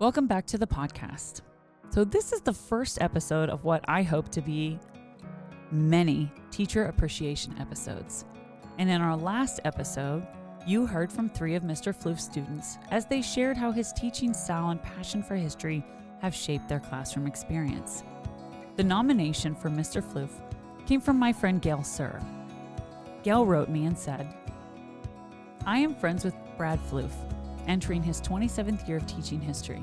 Welcome back to the podcast. So this is the first episode of what I hope to be many teacher appreciation episodes. And in our last episode, you heard from 3 of Mr. Pflugh's students as they shared how his teaching style and passion for history have shaped their classroom experience. The nomination for Mr. Pflugh came from my friend Gail Sir. Gail wrote me and said, I am friends with Brad Pflugh, entering his 27th year of teaching history.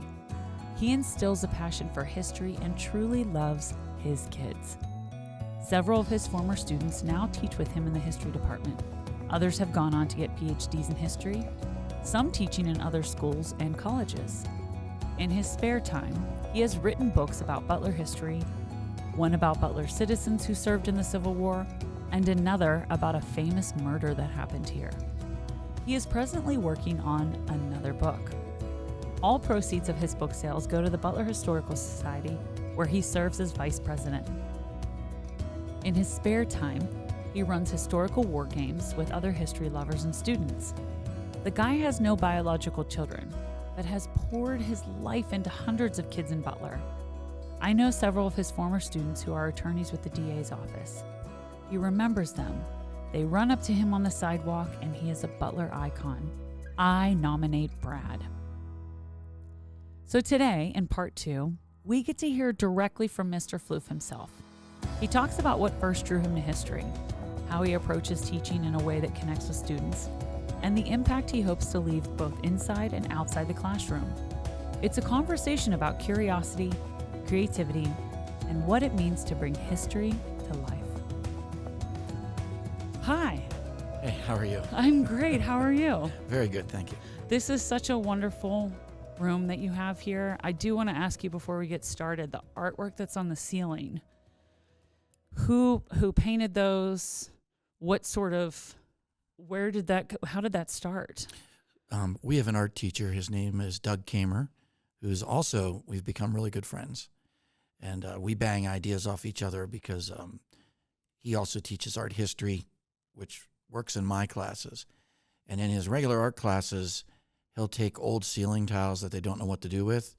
He instills a passion for history and truly loves his kids. Several of his former students now teach with him in the history department. Others have gone on to get PhDs in history, some teaching in other schools and colleges. In his spare time, he has written books about Butler history, one about Butler citizens who served in the Civil War, and another about a famous murder that happened here. He is presently working on another book. All proceeds of his book sales go to the Butler Historical Society, where he serves as vice president. In his spare time, he runs historical war games with other history lovers and students. The guy has no biological children, but has poured his life into hundreds of kids in Butler. I know several of his former students who are attorneys with the DA's office. He remembers them. They run up to him on the sidewalk, and he is a Butler icon. I nominate Brad. So today, in part 2, we get to hear directly from Mr. Pflugh himself. He talks about what first drew him to history, how he approaches teaching in a way that connects with students, and the impact he hopes to leave both inside and outside the classroom. It's a conversation about curiosity, creativity, and what it means to bring history to life. Hi. Hey, how are you? I'm great. How are you? Very good, thank you. This is such a wonderful room that you have here. I do want to ask you before we get started, the artwork that's on the ceiling, who painted those? What sort of, where did that go? How did that start? We have an art teacher. His name is Doug Kamer, who's also, we've become really good friends. And we bang ideas off each other because he also teaches art history, which works in my classes. And in his regular art classes, he'll take old ceiling tiles that they don't know what to do with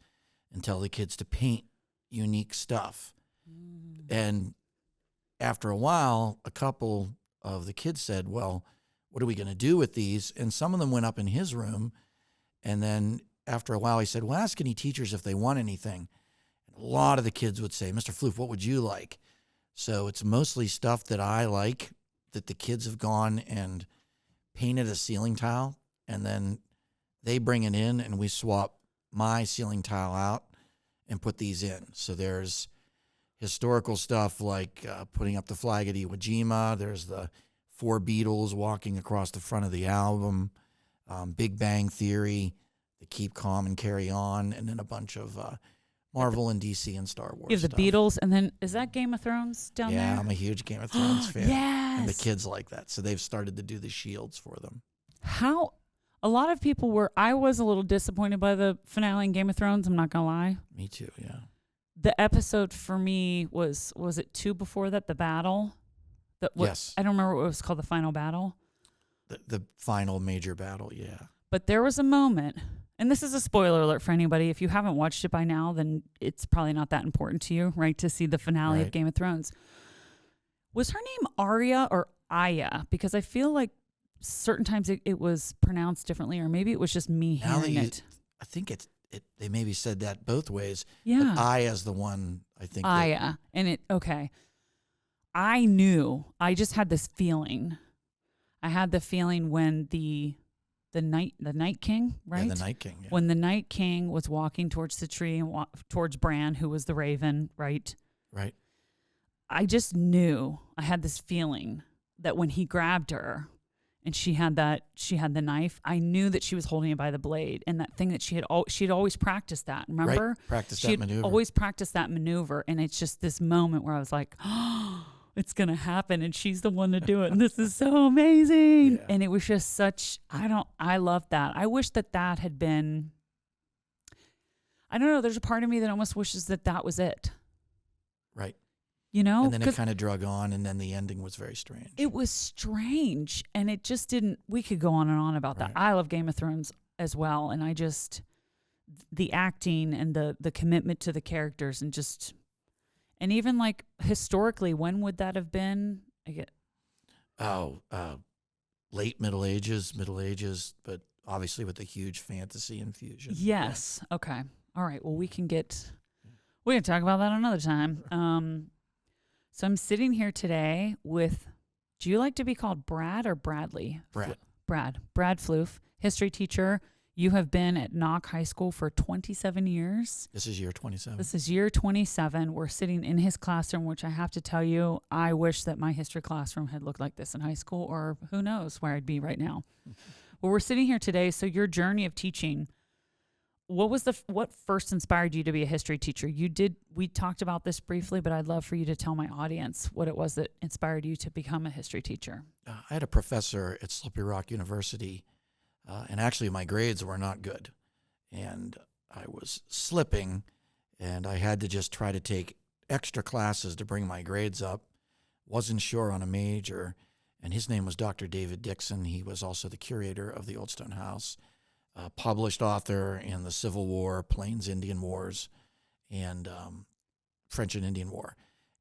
and tell the kids to paint unique stuff. And after a while, a couple of the kids said, well, what are we going to do with these? And some of them went up in his room. And then after a while, he said, well, ask any teachers if they want anything. And a lot of the kids would say, Mr. Pflugh, what would you like? So it's mostly stuff that I like, that the kids have gone and painted a ceiling tile, and then they bring it in and we swap my ceiling tile out and put these in. So there's historical stuff like putting up the flag at Iwo Jima. There's the 4 Beatles walking across the front of the album, Big Bang Theory, the Keep Calm and Carry On, and then a bunch of Marvel and DC and Star Wars. You have the stuff. Beatles, and then is that Game of Thrones down there? Yeah, I'm a huge Game of Thrones fan. Yes. And the kids like that. So they've started to do the shields for them. How, a lot of people were, I was a little disappointed by the finale in Game of Thrones, I'm not going to lie. Me too, yeah. The episode for me was it 2 before that, the battle? Yes. I don't remember what it was called, the final battle. The final major battle, yeah. But there was a moment, and this is a spoiler alert for anybody. If you haven't watched it by now, then it's probably not that important to you, right, to see the finale of Game of Thrones. Was her name Arya or Aya? Because I feel like certain times it was pronounced differently, or maybe it was just me hearing it. I think they maybe said that both ways. Yeah. But Aya's the one, I think. Aya. Okay. I knew. I just had this feeling. I had the feeling when the Night King, right? Yeah, the Night King. Yeah. When the Night King was walking towards the tree and towards Bran, who was the Raven, right? Right. I just knew. I had this feeling that when he grabbed her and she had the knife, I knew that she was holding it by the blade, and that thing that she'd always practiced that. Remember? Right. Practiced that maneuver. Always practiced that maneuver, and it's just this moment where I was like, oh, it's going to happen, and she's the one to do it, and this is so amazing. Yeah. And it was just such, I love that. I wish that had been, I don't know, there's a part of me that almost wishes that was it. Right. You know? And then it kind of drug on, and then the ending was very strange. It was strange, and it just didn't, we could go on and on about that. Right. I love Game of Thrones as well, and the acting and the commitment to the characters and even like historically, when would that have been? Late Middle Ages, but obviously with a huge fantasy infusion. Yes. Yeah. Okay. All right. Well, we can talk about that another time. So I'm sitting here today with, do you like to be called Brad or Bradley? Brad Pflugh, history teacher. You have been at Knock High School for 27 years. This is year 27. This is year 27. We're sitting in his classroom, which I have to tell you, I wish that my history classroom had looked like this in high school, or who knows where I'd be right now. Well, we're sitting here today. So your journey of teaching, what first inspired you to be a history teacher? We talked about this briefly, but I'd love for you to tell my audience what it was that inspired you to become a history teacher. I had a professor at Slippery Rock University, and actually my grades were not good. And I was slipping, and I had to just try to take extra classes to bring my grades up. Wasn't sure on a major, and his name was Dr. David Dixon. He was also the curator of the Old Stone House, published author in the Civil War, Plains Indian Wars, and French and Indian War.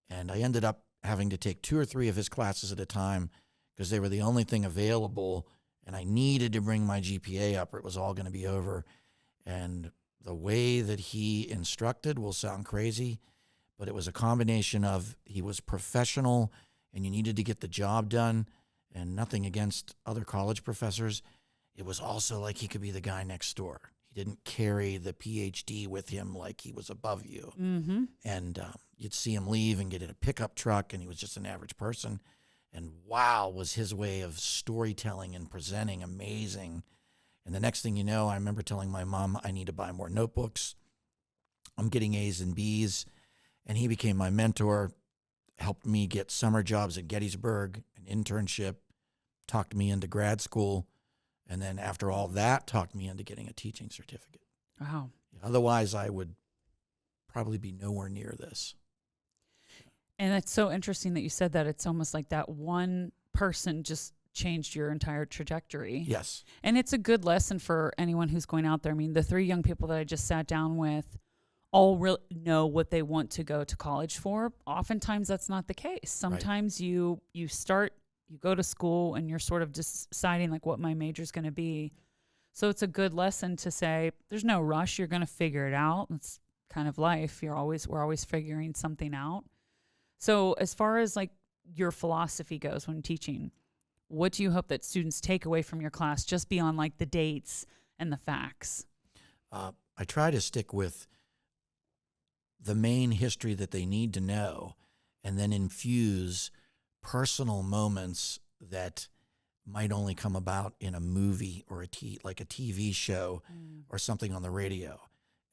And I ended up having to take 2 or 3 of his classes at a time because they were the only thing available, and I needed to bring my GPA up or it was all going to be over. And the way that he instructed will sound crazy, but it was a combination of he was professional and you needed to get the job done, and nothing against other college professors. It was also like he could be the guy next door. He didn't carry the PhD with him like he was above you. Mm-hmm. And you'd see him leave and get in a pickup truck, and he was just an average person. And wow, was his way of storytelling and presenting amazing. And the next thing you know, I remember telling my mom, I need to buy more notebooks. I'm getting A's and B's. And he became my mentor, helped me get summer jobs at Gettysburg, an internship, talked me into grad school. And then after all that, talked me into getting a teaching certificate. Wow. Otherwise, I would probably be nowhere near this. And it's so interesting that you said that. It's almost like that one person just changed your entire trajectory. Yes. And it's a good lesson for anyone who's going out there. I mean, the 3 young people that I just sat down with all really know what they want to go to college for. Oftentimes that's not the case. Sometimes right. you go to school and you're sort of deciding like what my major is going to be. So it's a good lesson to say, there's no rush. You're going to figure it out. It's kind of life. We're always figuring something out. So as far as like your philosophy goes when teaching, what do you hope that students take away from your class just beyond like the dates and the facts? I try to stick with the main history that they need to know and then infuse personal moments that might only come about in a movie or like a TV show or something on the radio.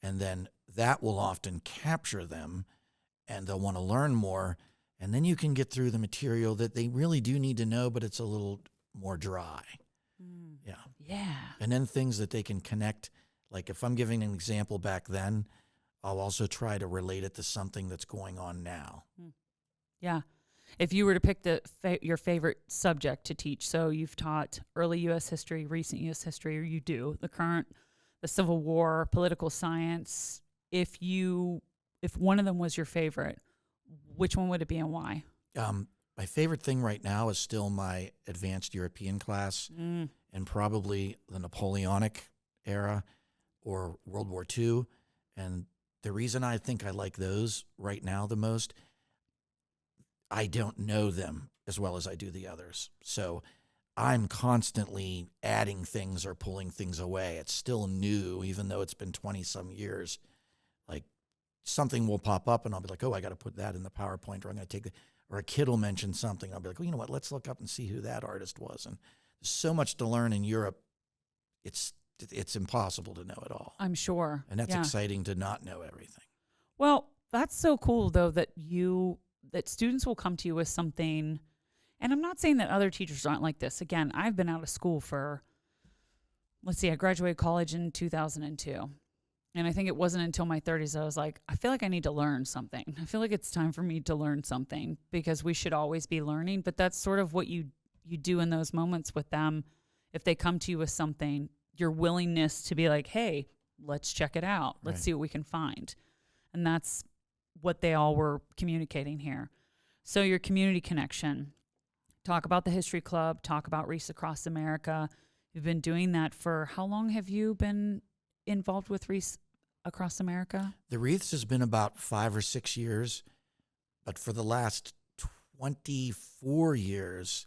And then that will often capture them and they'll want to learn more. And then you can get through the material that they really do need to know, but it's a little more dry. Yeah. Yeah. And then things that they can connect. Like if I'm giving an example back then, I'll also try to relate it to something that's going on now. Yeah. If you were to pick your favorite subject to teach, so you've taught early U.S. history, recent U.S. history, or you do, the Civil War, political science, if one of them was your favorite, which one would it be and why? My favorite thing right now is still my advanced European class and probably the Napoleonic era or World War II. And the reason I think I like those right now the most, I don't know them as well as I do the others. So I'm constantly adding things or pulling things away. It's still new, even though it's been 20-some years. Like something will pop up and I'll be like, oh, I got to put that in the PowerPoint, or I'm going to take the, or a kid will mention something. I'll be like, well, you know what, let's look up and see who that artist was. And there's so much to learn in Europe. It's impossible to know it all. I'm sure. And that's exciting to not know everything. Well, that's so cool though that students will come to you with something. And I'm not saying that other teachers aren't like this. Again, I've been out of school for, I graduated college in 2002. And I think it wasn't until my 30s I was like, I feel like I need to learn something. I feel like it's time for me to learn something because we should always be learning. But that's sort of what you do in those moments with them. If they come to you with something, your willingness to be like, hey, let's check it out. Let's Right. see what we can find. And that's what they all were communicating here. So your community connection, talk about the History Club, talk about Wreaths Across America. You've been doing that for how long have you been involved with Wreaths Across America? The Wreaths has been about 5 or 6 years, but for the last 24 years,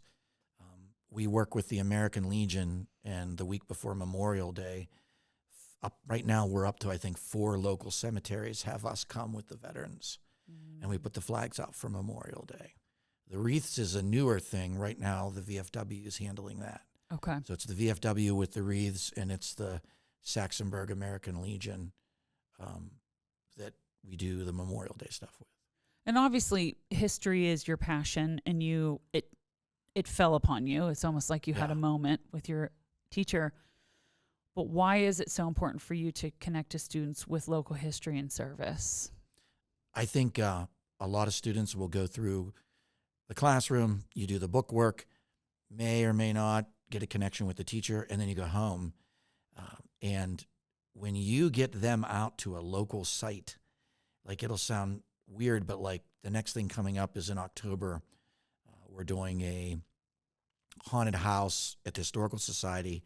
we work with the American Legion, and the week before Memorial Day, right now we're up to, I think, 4 local cemeteries have us come with the veterans, and we put the flags out for Memorial Day. The Wreaths is a newer thing. Right now, the VFW is handling that. Okay. So it's the VFW with the Wreaths, and it's the Saxonburg American Legion that we do the Memorial Day stuff with. And obviously history is your passion, and it fell upon you. It's almost like you had a moment with your teacher. But why is it so important for you to connect to students with local history and service? I think a lot of students will go through the classroom, you do the book work, may or may not get a connection with the teacher, and then you go home. And when you get them out to a local site, like, it'll sound weird, but like the next thing coming up is in October, we're doing a haunted house at the Historical Society,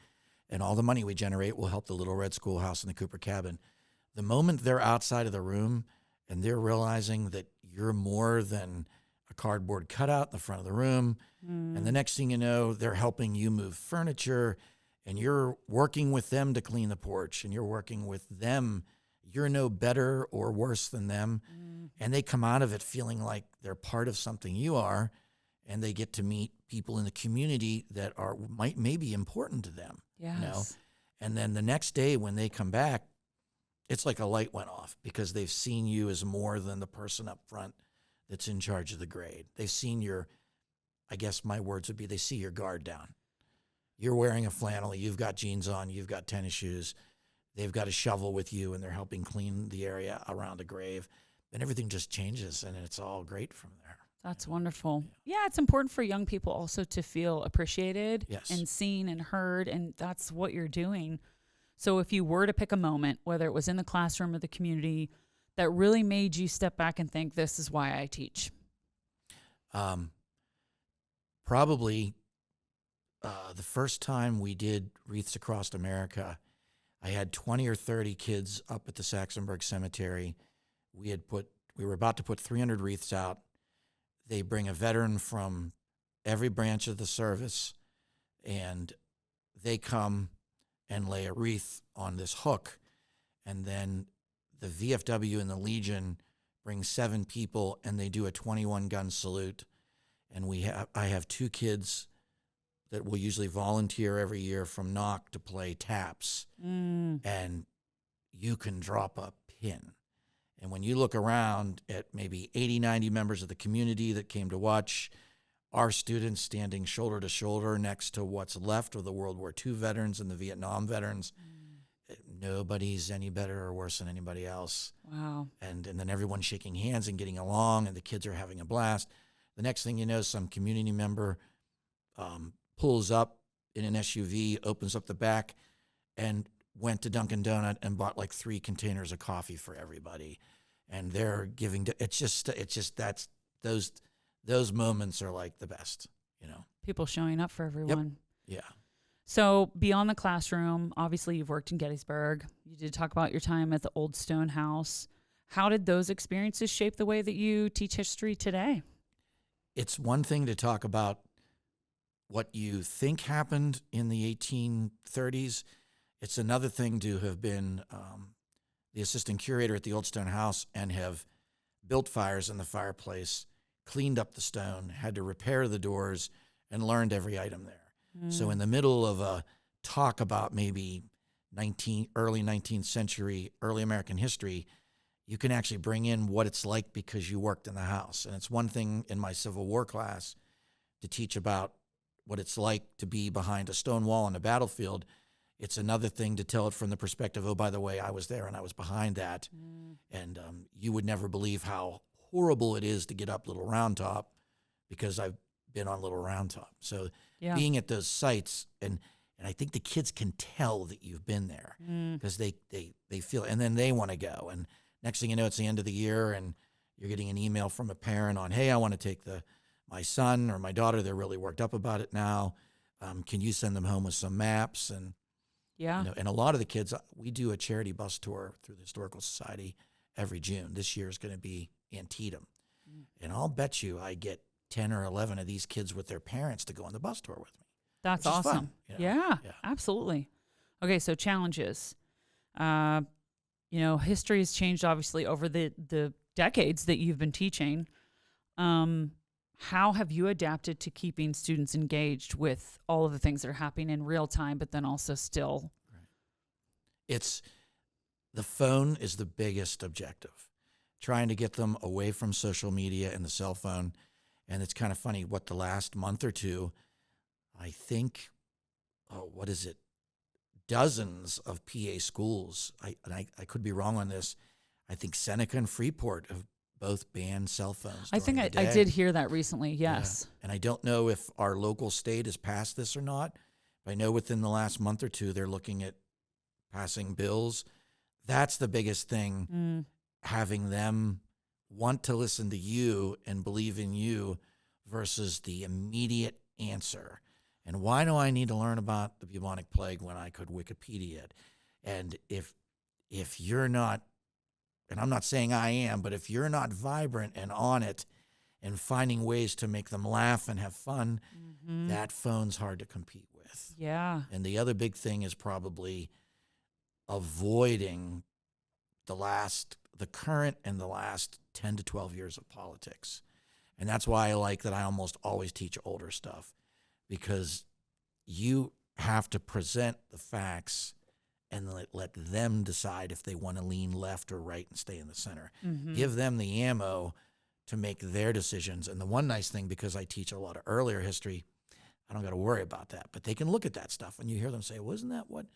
and all the money we generate will help the Little Red Schoolhouse and the Cooper Cabin. The moment they're outside of the room and they're realizing that you're more than a cardboard cutout in the front of the room, and the next thing you know, they're helping you move furniture, and you're working with them to clean the porch, and you're working with them. You're no better or worse than them. And they come out of it feeling like they're part of something you are, and they get to meet people in the community that are may be important to them. Yes. You know? And then the next day when they come back, it's like a light went off, because they've seen you as more than the person up front that's in charge of the grade. They've seen your, I guess my words would be, they see your guard down. You're wearing a flannel, you've got jeans on, you've got tennis shoes. They've got a shovel with you, and they're helping clean the area around a grave. And everything just changes, and it's all great from there. That's wonderful. Yeah, it's important for young people also to feel appreciated Yes. and seen and heard, and that's what you're doing. So if you were to pick a moment, whether it was in the classroom or the community, that really made you step back and think, this is why I teach. Probably the first time we did Wreaths Across America, I had 20 or 30 kids up at the Saxonburg Cemetery. We were about to put 300 wreaths out. They bring a veteran from every branch of the service, and they come and lay a wreath on this hook. And then the VFW and the Legion bring 7 people, and they do a 21-gun salute. And I have 2 kids that will usually volunteer every year from Knock to play taps. And you can drop a pin. And when you look around at maybe 80, 90 members of the community that came to watch, our students standing shoulder to shoulder next to what's left of the World War II veterans and the Vietnam veterans, nobody's any better or worse than anybody else. Wow. And then everyone's shaking hands and getting along, and the kids are having a blast. The next thing you know, some community member pulls up in an SUV, opens up the back, and went to Dunkin' Donut and bought like 3 containers of coffee for everybody. And they're giving, it's just that's, those moments are like the best, you know. People showing up for everyone. Yep. Yeah. So beyond the classroom, obviously you've worked in Gettysburg. You did talk about your time at the Old Stone House. How did those experiences shape the way that you teach history today? It's one thing to talk about what you think happened in the 1830s. It's another thing to have been the assistant curator at the Old Stone House and have built fires in the fireplace, cleaned up the stone, had to repair the doors, and learned every item there. So in the middle of a talk about maybe early 19th century, early American history, you can actually bring in what it's like because you worked in the house. And it's one thing in my Civil War class to teach about what it's like to be behind a stone wall on a battlefield. It's another thing to tell it from the perspective, oh, by the way, I was there and I was behind that. And you would never believe how horrible it is to get up Little Round Top, because I've been on Little Round Top. So being at those sites, and And I think the kids can tell that you've been there because they feel it, and then they want to go. And next thing you know, it's the end of the year, and you're getting an email from a parent on, hey, I want to take my son or my daughter. They're really worked up about it now. Can you send them home with some maps? And and a lot of the kids, we do a charity bus tour through the Historical Society every June. This year is going to be Antietam. And I'll bet you I get 10 or 11 of these kids with their parents to go on the bus tour with me. That's awesome. Fun, yeah, absolutely. Okay, so challenges. History has changed obviously over the decades that you've been teaching. How have you adapted to keeping students engaged with all of the things that are happening in real time, but then also still? It's the phone is the biggest objective. Trying to get them away from social media and the cell phone. And it's kind of funny what the last month or two, I think, dozens of PA schools, I could be wrong on this, I think Seneca and Freeport have both banned cell phones. I think I did hear that recently, yes. Yeah. And I don't know if our local state has passed this or not, but I know within the last month or two they're looking at passing bills. That's the biggest thing, having them want to listen to you and believe in you versus the immediate answer. And why do I need to learn about the bubonic plague when I could Wikipedia it? And if you're not, and I'm not saying I am, but if you're not vibrant and on it and finding ways to make them laugh and have fun, that phone's hard to compete with. Yeah. And the other big thing is probably avoiding the current and the last 10 to 12 years of politics. And that's why I like that I almost always teach older stuff, because you have to present the facts and let them decide if they want to lean left or right and stay in the center. Give them the ammo to make their decisions. And the one nice thing, because I teach a lot of earlier history, I don't got to worry about that. But they can look at that stuff and you hear them say, well, isn't that what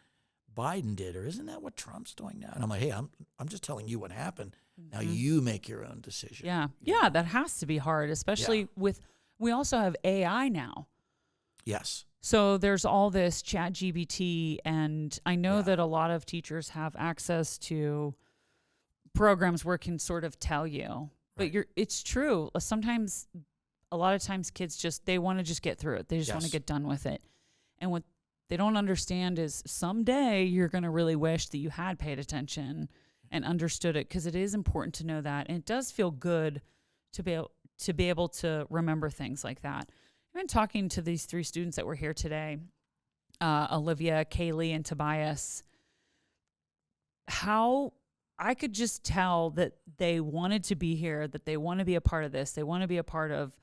Biden did, or isn't that what Trump's doing now? And I'm like, hey, I'm just telling you what happened. Now you make your own decision. Yeah, that has to be hard, especially with, we also have AI now. Yes. So there's all this chat GBT, and I know that a lot of teachers have access to programs where it can sort of tell you, but it's true. Sometimes, a lot of times kids they want to just get through it. They just want to get done with it. And what they don't understand is someday you're going to really wish that you had paid attention and understood it, because it is important to know that. And it does feel good to be able to remember things like that. I've been talking to these 3 students that were here today, Olivia, Kaylee, and Tobias, how I could just tell that they wanted to be here, that they want to be a part of this. They want to be a part of,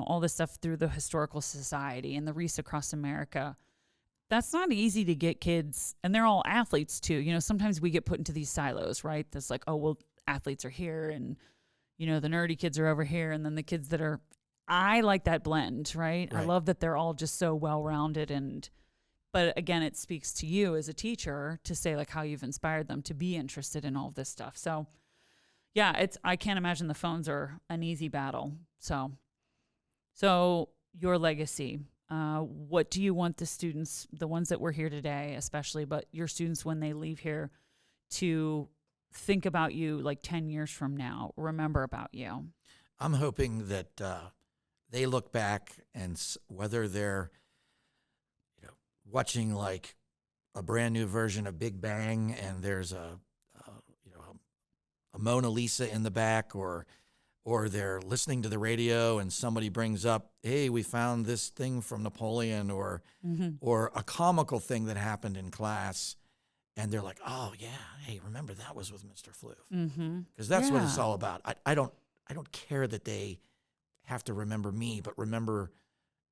all this stuff through the Historical Society and the Wreaths Across America. That's not easy to get kids, and they're all athletes too. Sometimes we get put into these silos, right? That's like, oh, well, athletes are here, and, the nerdy kids are over here, and then the kids that are, I like that blend, right? I love that they're all just so well-rounded, but again, it speaks to you as a teacher to say like how you've inspired them to be interested in all of this stuff. So yeah, I can't imagine the phones are an easy battle. So your legacy, what do you want the students, the ones that were here today especially, but your students when they leave here, to think about you like 10 years from now, remember about you? I'm hoping that they look back, and whether they're watching like a brand new version of Big Bang and there's a Mona Lisa in the back, or they're listening to the radio and somebody brings up, hey, we found this thing from Napoleon, or a comical thing that happened in class, and they're like, oh yeah, hey, remember that was with Mr. Pflugh, because that's what it's all about. I don't care that they have to remember me, but remember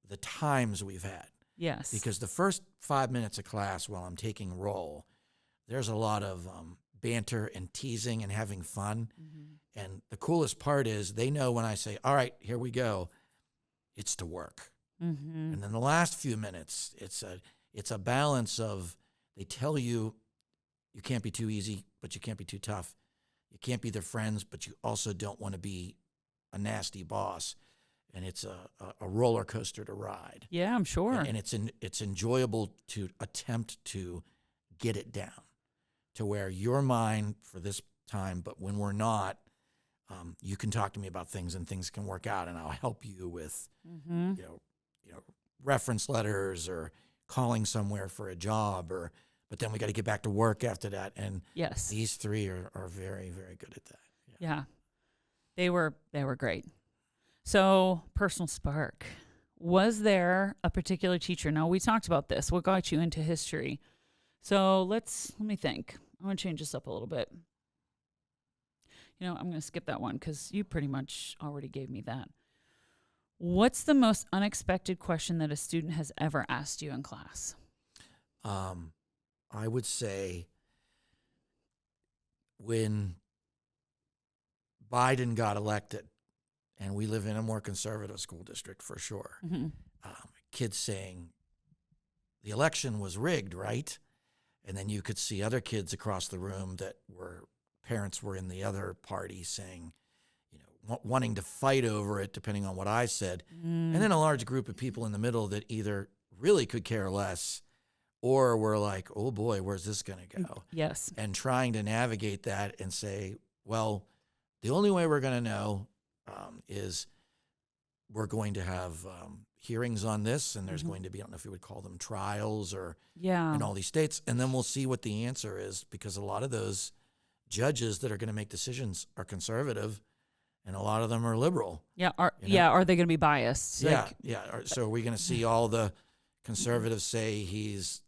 the times we've had. Yes. Because the first 5 minutes of class while I'm taking roll, there's a lot of banter and teasing and having fun. And the coolest part is they know when I say, all right, here we go, it's to work. And then the last few minutes, it's a balance of, they tell you you can't be too easy, but you can't be too tough. You can't be their friends, but you also don't want to be a nasty boss. and it's a roller coaster to ride. Yeah, I'm sure. And it's enjoyable to attempt to get it down to where you're mine for this time, but when we're not, you can talk to me about things and things can work out, and I'll help you with, you know, reference letters or calling somewhere for a job, but then we got to get back to work after that. And Yes. these three are very, very good at that. Yeah. They were great. So, personal spark. Was there a particular teacher? Now, we talked about this. What got you into history? So, let me think. I'm going to change this up a little bit. I'm going to skip that one because you pretty much already gave me that. What's the most unexpected question that a student has ever asked you in class? I would say when Biden got elected, and we live in a more conservative school district for sure, kids saying the election was rigged, right? And then you could see other kids across the room that were parents were in the other party saying, wanting to fight over it, depending on what I said. And then a large group of people in the middle that either really could care less or were like, oh boy, where's this going to go? Yes. And trying to navigate that and say, well, the only way we're going to know is we're going to have hearings on this, and there's going to be, I don't know if you would call them trials or in all these states, and then we'll see what the answer is, because a lot of those judges that are going to make decisions are conservative, and a lot of them are liberal. Yeah. Are they going to be biased? Yeah. So are we going to see all the conservatives say he's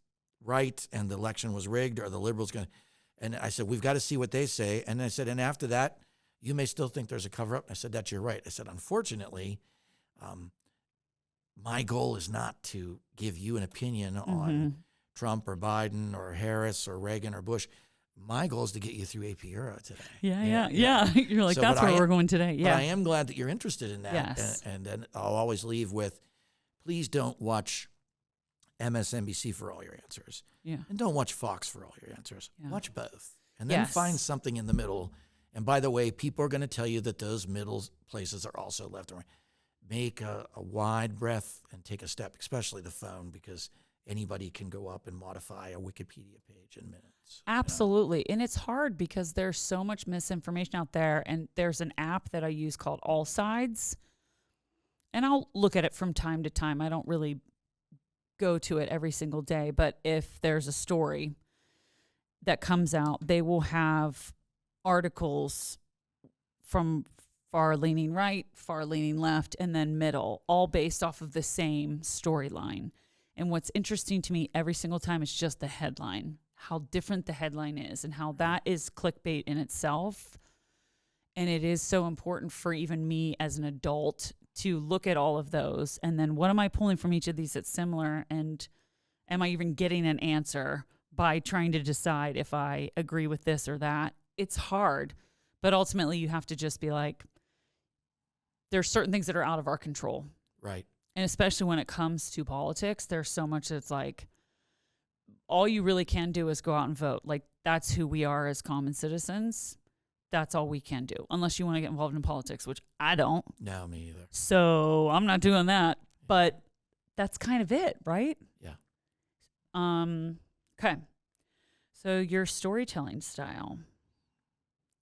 right and the election was rigged, or the liberals going to? And I said, we've got to see what they say. And I said, and after that, you may still think there's a cover-up. I said, that's your right. I said, unfortunately, my goal is not to give you an opinion on Trump or Biden or Harris or Reagan or Bush. My goal is to get you through AP Euro today. Yeah. You're like, so, that's where we're going today. Yeah. But I am glad that you're interested in that. Yes. And then I'll always leave with, please don't watch MSNBC for all your answers. Yeah. And don't watch Fox for all your answers. Yeah. Watch both. And then find something in the middle. And by the way, people are going to tell you that those middle places are also left and right. Make a wide breath and take a step, especially the phone, because anybody can go up and modify a Wikipedia page in minutes. Absolutely. And it's hard because there's so much misinformation out there. And there's an app that I use called All Sides. And I'll look at it from time to time. I don't really go to it every single day. But if there's a story that comes out, they will have articles from far-leaning right, far-leaning left, and then middle, all based off of the same storyline. And what's interesting to me every single time is just the headline, how different the headline is and how that is clickbait in itself. And it is so important for even me as an adult to look at all of those. And then what am I pulling from each of these that's similar? And am I even getting an answer by trying to decide if I agree with this or that? It's hard, but ultimately you have to just be like, there's certain things that are out of our control. Right. And especially when it comes to politics, there's so much that's like, all you really can do is go out and vote. Like, that's who we are as common citizens. That's all we can do, unless you want to get involved in politics, which I don't. No, me either. So I'm not doing that, but that's kind of it, right? Yeah. Okay. So your storytelling style.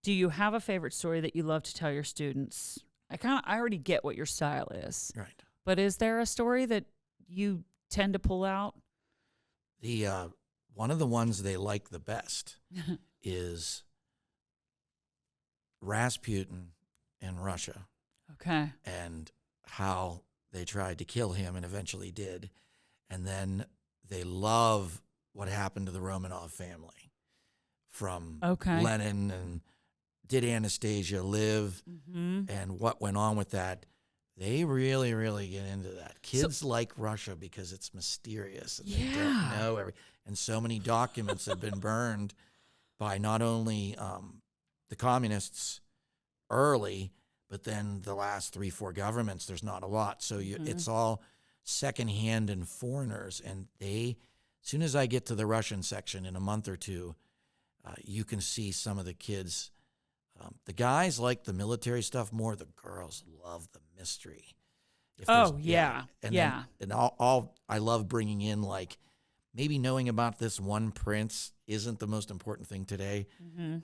Do you have a favorite story that you love to tell your students? I already get what your style is. Right. But is there a story that you tend to pull out? The one of the ones they like the best is Rasputin in Russia. Okay. And how they tried to kill him and eventually did. And then they love what happened to the Romanov family, from Lenin and did Anastasia live and what went on with that. They really, really get into that. Kids like Russia because it's mysterious and they don't know and so many documents have been burned by not only the communists early, but then the last 3-4 governments. There's not a lot, so it's all secondhand and foreigners. And as soon as I get to the Russian section in a month or two, you can see some of the kids. The guys like the military stuff more. The girls love the mystery. If Oh, yeah. And Yeah. then, and all I love bringing in, like, maybe knowing about this one prince isn't the most important thing today,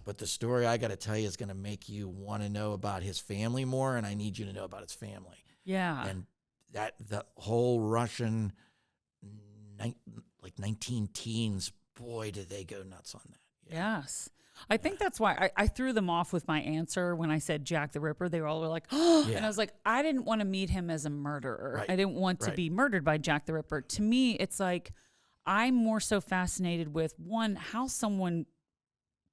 but the story I got to tell you is going to make you want to know about his family more, and I need you to know about his family. Yeah. And that the whole Russian, like 19 teens, boy, did they go nuts on that. Yeah. Yes. I think that's why I threw them off with my answer when I said Jack the Ripper. They were all like, oh, and I was like, I didn't want to meet him as a murderer. Right. I didn't want to be murdered by Jack the Ripper. To me, it's like, I'm more so fascinated with, one, how someone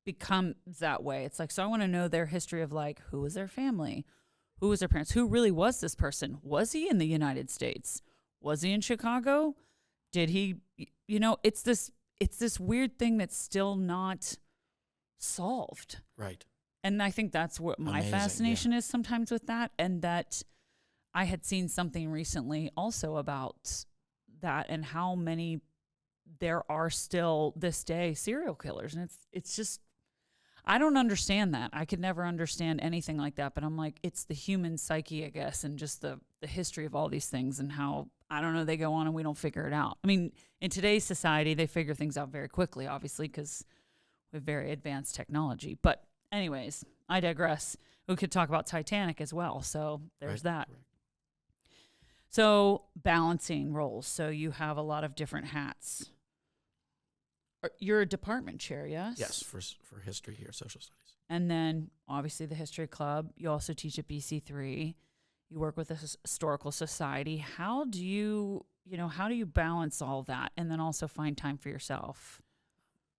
becomes that way. It's like, so I want to know their history of, like, who was their family? Who was their parents? Who really was this person? Was he in the United States? Was he in Chicago? Did he, it's this weird thing that's still not solved. Right. And I think that's what my fascination is sometimes with that. And that I had seen something recently also about that, and how many there are still this day serial killers. And it's just, I don't understand that. I could never understand anything like that. But I'm like, it's the human psyche, I guess, and just the history of all these things, and how, I don't know, they go on and we don't figure it out. I mean, in today's society, they figure things out very quickly, obviously, because we have very advanced technology. But anyways, I digress. We could talk about Titanic as well. So there's that. Right. So balancing roles. So you have a lot of different hats. You're a department chair, yes? Yes, for history here, social studies. And then obviously the history club. You also teach at BC3. You work with the historical society. How do you balance all that and then also find time for yourself?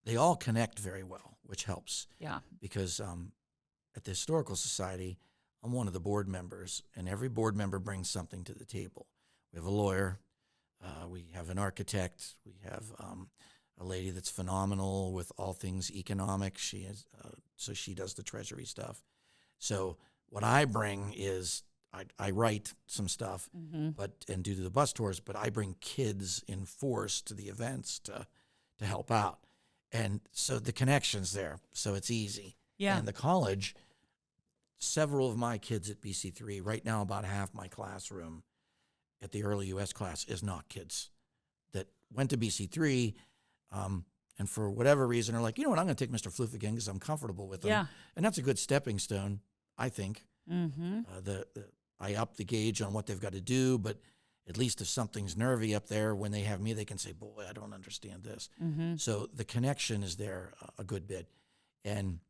They all connect very well, which helps. Yeah. Because at the historical society, I'm one of the board members, and every board member brings something to the table. We have a lawyer. We have an architect. We have a lady that's phenomenal with all things economic. She is, so she does the treasury stuff. So what I bring is I write some stuff, and do the bus tours, but I bring kids in force to the events to help out. And so the connection's there, so it's easy. Yeah. And the college, several of my kids at BC3, right now about half my classroom at the early U.S. class is not kids that went to BC3, and for whatever reason are like, you know what, I'm going to take Mr. Pflugh again because I'm comfortable with him. Yeah. And that's a good stepping stone, I think. I up the gauge on what they've got to do, but at least if something's nervy up there, when they have me, they can say, boy, I don't understand this. So the connection is there a good bit. And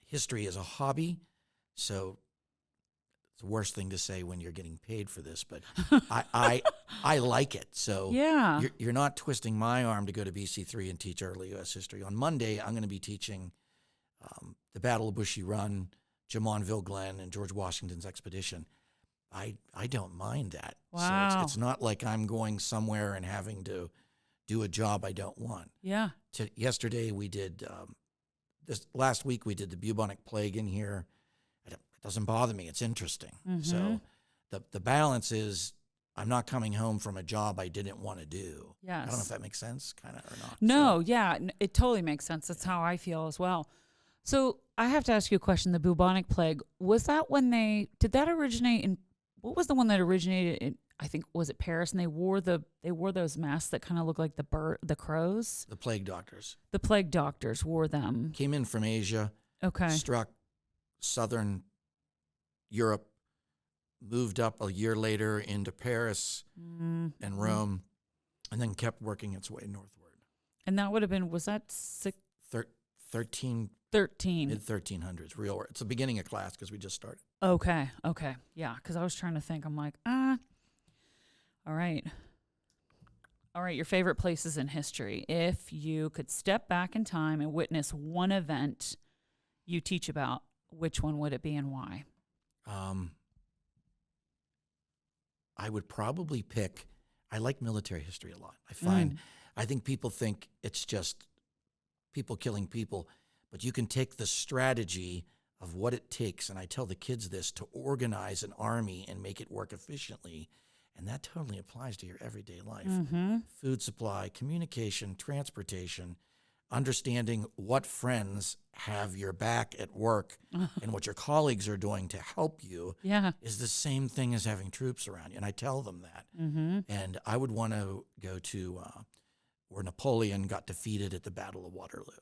history is a hobby, so it's the worst thing to say when you're getting paid for this, but I like it. So yeah. You're not twisting my arm to go to BC3 and teach early U.S. history. On Monday, I'm going to be teaching the Battle of Bushy Run, Jumonville Glen, and George Washington's expedition. I don't mind that. Wow. So it's not like I'm going somewhere and having to do a job I don't want. Yeah. Yesterday we did, last week we did the bubonic plague in here. It doesn't bother me. It's interesting. So the balance is I'm not coming home from a job I didn't want to do. Yes. I don't know if that makes sense, kind of, or not. No, yeah, it totally makes sense. That's how I feel as well. So I have to ask you a question. The bubonic plague, was that did that originate in, what was the one that originated in, I think, was it Paris? And they wore those masks that kind of look like the crows? The plague doctors. The plague doctors wore them. Came in from Asia. Okay. Struck southern Europe, moved up a year later into Paris and Rome, and then kept working its way northward. And that would have been, was that 13? Mid-1300s, it's the beginning of class because we just started. Okay, yeah, because I was trying to think. I'm like, all right, your favorite places in history. If you could step back in time and witness one event you teach about, which one would it be and why? I would probably pick, I like military history a lot. I think people think it's just people killing people, but you can take the strategy of what it takes, and I tell the kids this, to organize an army and make it work efficiently, and that totally applies to your everyday life. Food supply, communication, transportation. understanding what friends have your back at work and what your colleagues are doing to help you Yeah. is the same thing as having troops around you. And I tell them that. Mm-hmm. And I would want to go to where Napoleon got defeated at the Battle of Waterloo.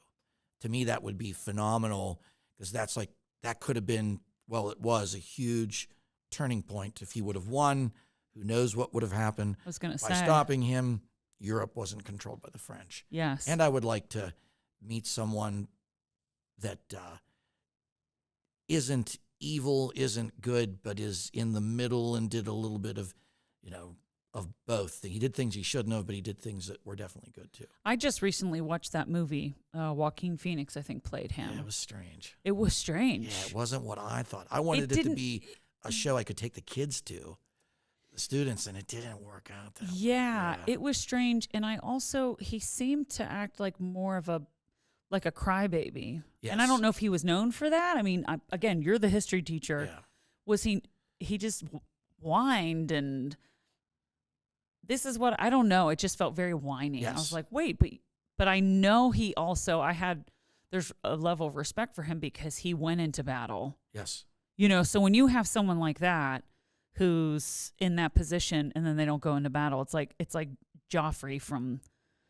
To me, that would be phenomenal because that could have been, well, it was a huge turning point. If he would have won, who knows what would have happened. I was going to By say. stopping him, Europe wasn't controlled by the French. Yes. And I would like to meet someone that isn't evil, isn't good, but is in the middle and did a little bit of, of both. He did things he shouldn't have, but he did things that were definitely good too. I just recently watched that movie. Joaquin Phoenix, I think, played him. Yeah, it was strange. It was strange. Yeah, it wasn't what I thought. I wanted it to be a show I could take the kids to, the students, and it didn't work out that way. Yeah, it was strange. And he seemed to act like more of a crybaby. Yes. And I don't know if he was known for that. I mean, again, you're the history teacher. Yeah. Was he just whined and this is what, I don't know. It just felt very whiny. Yes. I was like, wait, but I know there's a level of respect for him because he went into battle. Yes. So when you have someone like that who's in that position and then they don't go into battle, it's like Joffrey from.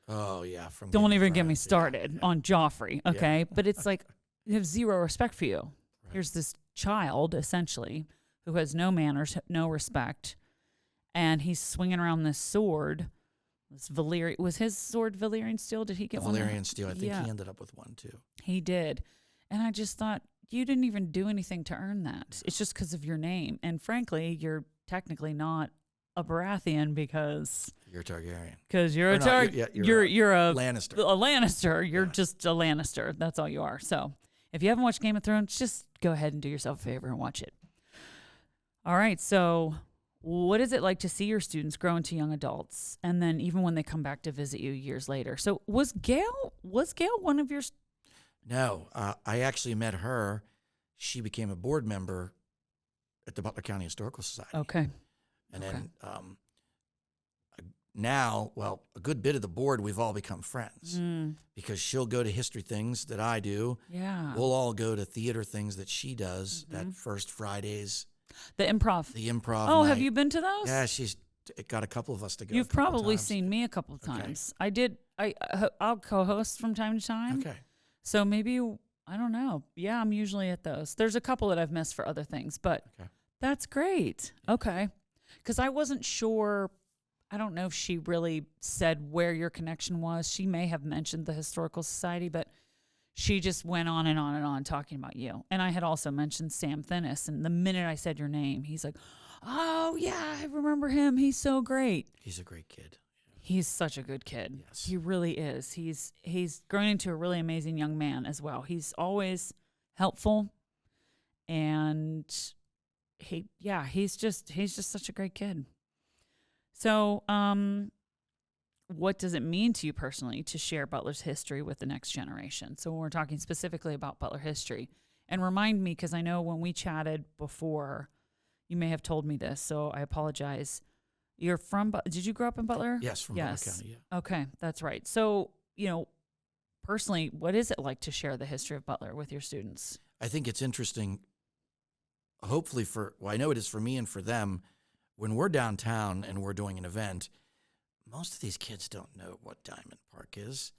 Oh yeah, from. Don't even get me started on Joffrey, okay? Yeah. But it's like you have zero respect for you. Right. Here's this child essentially who has no manners, no respect, and he's swinging around this sword. This Valyrian, was his sword Valyrian steel? Did he get one? Valyrian steel. I think he ended up with one too. He did, and I just thought you didn't even do anything to earn that. It's just because of your name, and frankly, you're technically not a Baratheon because you're Targaryen. Because you're you're a Lannister. A Lannister. You're just a Lannister. That's all you are. So if you haven't watched Game of Thrones, just go ahead and do yourself a favor and watch it. All right. So what is it like to see your students grow into young adults, and then even when they come back to visit you years later? So was Gail one of your? No, I actually met her. She became a board member at the Butler County Historical Society. Okay. And then now, a good bit of the board, we've all become friends because she'll go to history things that I do. Yeah. We'll all go to theater things that she does, that First Fridays. The improv. Oh, have you been to those? Yeah, it got a couple of us to go. You've probably seen me a couple of times. Okay. I'll co-host from time to time. Okay. So maybe, I don't know. Yeah, I'm usually at those. There's a couple that I've missed for other things, but that's great. Okay. Because I wasn't sure, I don't know if she really said where your connection was. She may have mentioned the Historical Society, but she just went on and on and on talking about you. And I had also mentioned Sam Thinnis, and the minute I said your name, he's like, oh, yeah, I remember him. He's so great. He's a great kid. He's such a good kid. Yes. He really is. He's grown into a really amazing young man as well. He's always helpful, and he's just such a great kid. So, what does it mean to you personally to share Butler's history with the next generation? So when we're talking specifically about Butler history, and remind me, because I know when we chatted before, you may have told me this, so I apologize. You're from, did you grow up in Butler? Yes, from Butler County, yeah. Okay, that's right. So, personally, what is it like to share the history of Butler with your students? I think it's interesting, hopefully I know it is for me and for them, when we're downtown and we're doing an event, most of these kids don't know what Diamond Park is.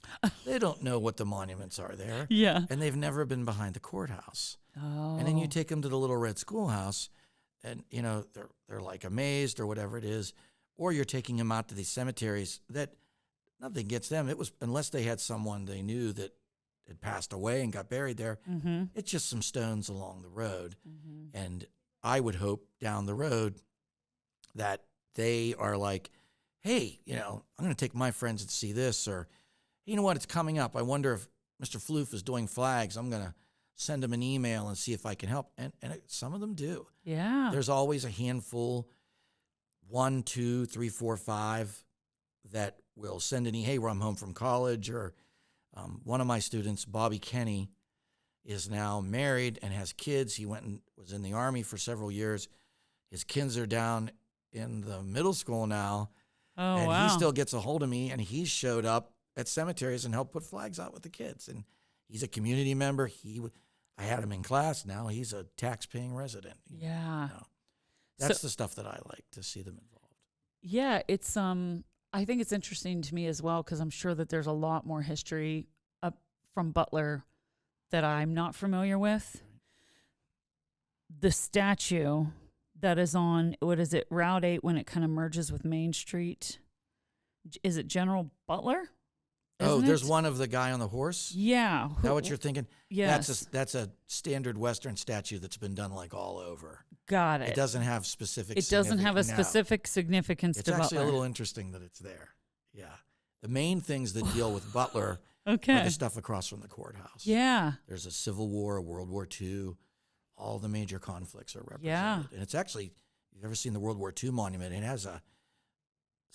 They don't know what the monuments are there. Yeah. And they've never been behind the courthouse. Oh. And then you take them to the Little Red Schoolhouse, and, they're like amazed or whatever it is. Or you're taking them out to these cemeteries that nothing gets them. It was, unless they had someone they knew that had passed away and got buried there, it's just some stones along the road. And I would hope down the road that they are like, hey, I'm going to take my friends to see this, or, you know what, it's coming up. I wonder if Mr. Pflugh is doing flags. I'm going to send him an email and see if I can help. And some of them do. Yeah. There's always a handful, 1, 2, 3, 4, 5, that will send an hey, I'm home from college. Or one of my students, Bobby Kenny, is now married and has kids. He went and was in the Army for several years. His kids are down in the middle school now. Oh, and wow. he still gets a hold of me, and he showed up at cemeteries and help put flags out with the kids. And he's a community member. I had him in class. Now he's a tax-paying resident. Yeah. That's the stuff that I like to see them involved. Yeah, it's I think it's interesting to me as well because I'm sure that there's a lot more history up from Butler that I'm not familiar with. The statue that is on, what is it, Route 8 when it kind of merges with Main Street. Is it General Butler? There's one of the guy on the horse? Yeah. Is that what you're thinking? Yes. That's a standard Western statue that's been done like all over. Got it. It doesn't have specific It doesn't have a specific significance to Butler. It's actually a little interesting that it's there. Yeah. The main things that deal with Butler are the stuff across from the courthouse. Yeah. There's a Civil War, a World War II. All the major conflicts are represented. Yeah. And it's actually, if you've ever seen the World War II monument, it has a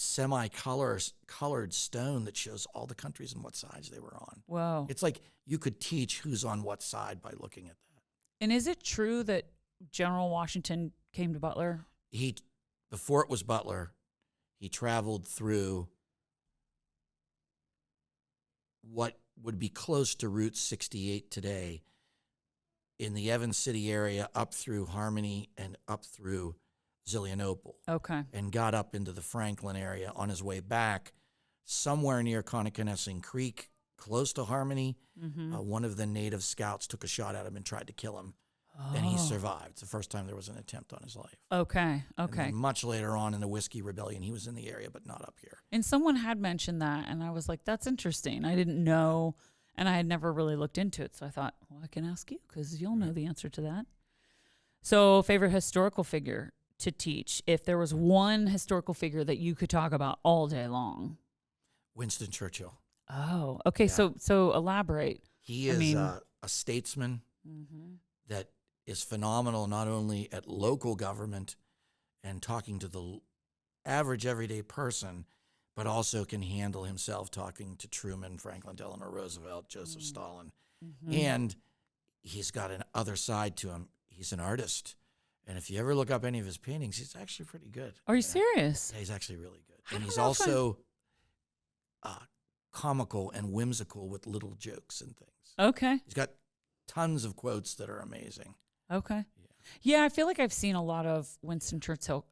semi-colored stone that shows all the countries and what sides they were on. Whoa. It's like you could teach who's on what side by looking at that. And is it true that General Washington came to Butler? Before it was Butler, he traveled through what would be close to Route 68 today in the Evans City area up through Harmony and up through Zillionople. Okay. And got up into the Franklin area on his way back, somewhere near Connoquenessing Creek, close to Harmony. Mm-hmm. One of the native scouts took a shot at him and tried to kill him. Oh. And he survived. It's the first time there was an attempt on his life. Okay. And then much later on in the Whiskey Rebellion, he was in the area, but not up here. And someone had mentioned that, and I was like, that's interesting. I didn't know, and I had never really looked into it. So I thought, well, I can ask you because you'll know the answer to that. So favorite historical figure to teach, if there was one historical figure that you could talk about all day long? Winston Churchill. Oh, okay. Yeah. So elaborate. He is a statesman that is phenomenal, not only at local government and talking to the average everyday person, but also can handle himself talking to Truman, Franklin Delano Roosevelt, Joseph Stalin. And he's got an other side to him. He's an artist. And if you ever look up any of his paintings, he's actually pretty good. Are you serious? Yeah, he's actually really good. And he's also comical and whimsical with little jokes and things. Okay. He's got tons of quotes that are amazing. Okay. Yeah, I feel like I've seen a lot of Winston Churchill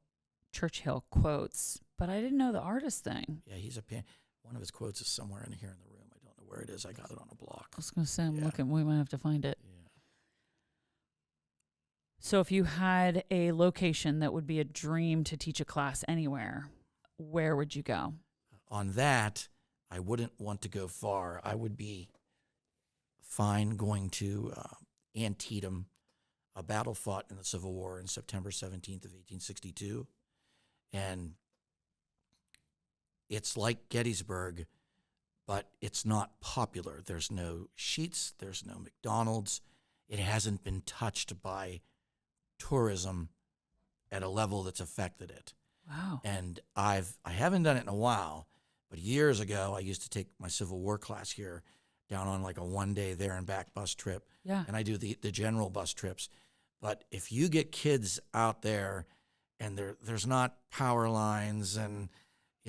quotes, but I didn't know the artist thing. Yeah, he's one of his quotes is somewhere in here in the room. I don't know where it is. I got it on a block. I was going to say, I'm looking. We might have to find it. Yeah. So if you had a location that would be a dream to teach a class anywhere, where would you go? On that, I wouldn't want to go far. I would be fine going to Antietam, a battle fought in the Civil War in September 17th of 1862. And it's like Gettysburg, but it's not popular. There's no Sheetz, there's no McDonald's. It hasn't been touched by tourism at a level that's affected it. Wow. And I haven't done it in a while, but years ago I used to take my Civil War class here down on like a one-day there and back bus trip. Yeah. And I do the general bus trips. But if you get kids out there and there's not power lines and,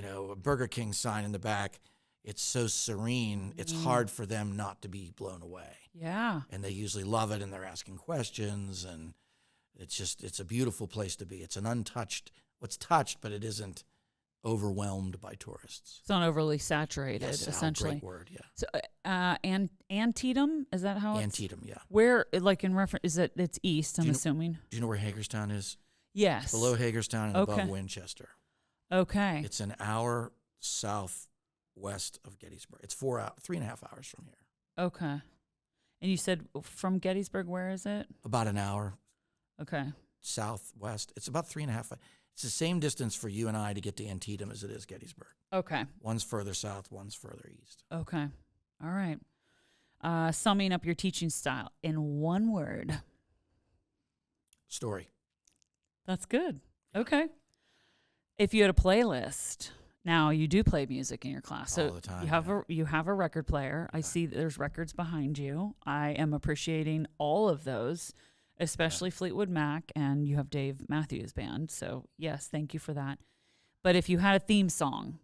a Burger King sign in the back, it's so serene, it's hard for them not to be blown away. Yeah. And they usually love it and they're asking questions, and it's a beautiful place to be. It's an untouched, what's touched, but it isn't overwhelmed by tourists. It's not overly saturated, yes, essentially. Great word, yeah. So, Antietam, is that how it's? Antietam, yeah. Where, like in reference, it's east, I'm assuming? Do you know where Hagerstown is? Yes. Below Hagerstown and above Winchester. Okay. It's an hour southwest of Gettysburg. It's 3.5 hours from here. Okay. And you said from Gettysburg, where is it? About an hour. Okay. Southwest. It's about 3.5. It's the same distance for you and I to get to Antietam as it is Gettysburg. Okay. One's further south, one's further east. Okay. All right. Summing up your teaching style in one word. Story. That's good. Okay. If you had a playlist, now you do play music in your class. So all the time, you have a record player. I see that there's records behind you. I am appreciating all of those, especially Fleetwood Mac, and you have Dave Matthews Band. So yes, thank you for that. But if you had a theme song,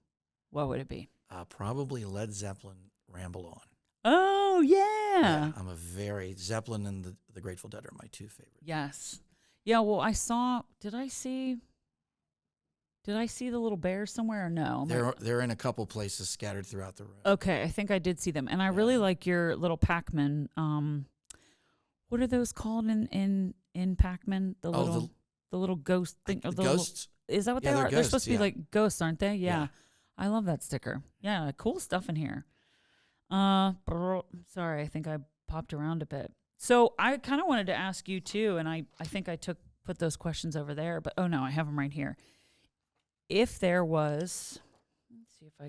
what would it be? Probably Led Zeppelin, Ramble On. Oh, yeah. I'm a very, Zeppelin and the Grateful Dead are my two favorites. Yes. Yeah, well, did I see the little bears somewhere or no? They're in a couple places scattered throughout the room. Okay, I think I did see them. And I really like your little Pac-Man. What are those called in Pac-Man? The little ghost thing. Ghosts? Is that what they are? Ghosts, they're supposed to be like ghosts, aren't they? Yeah. Yeah. I love that sticker. Yeah, cool stuff in here. Sorry, I think I popped around a bit. So I kind of wanted to ask you too, and I think I put those questions over there, but oh no, I have them right here. If there was, let's see if I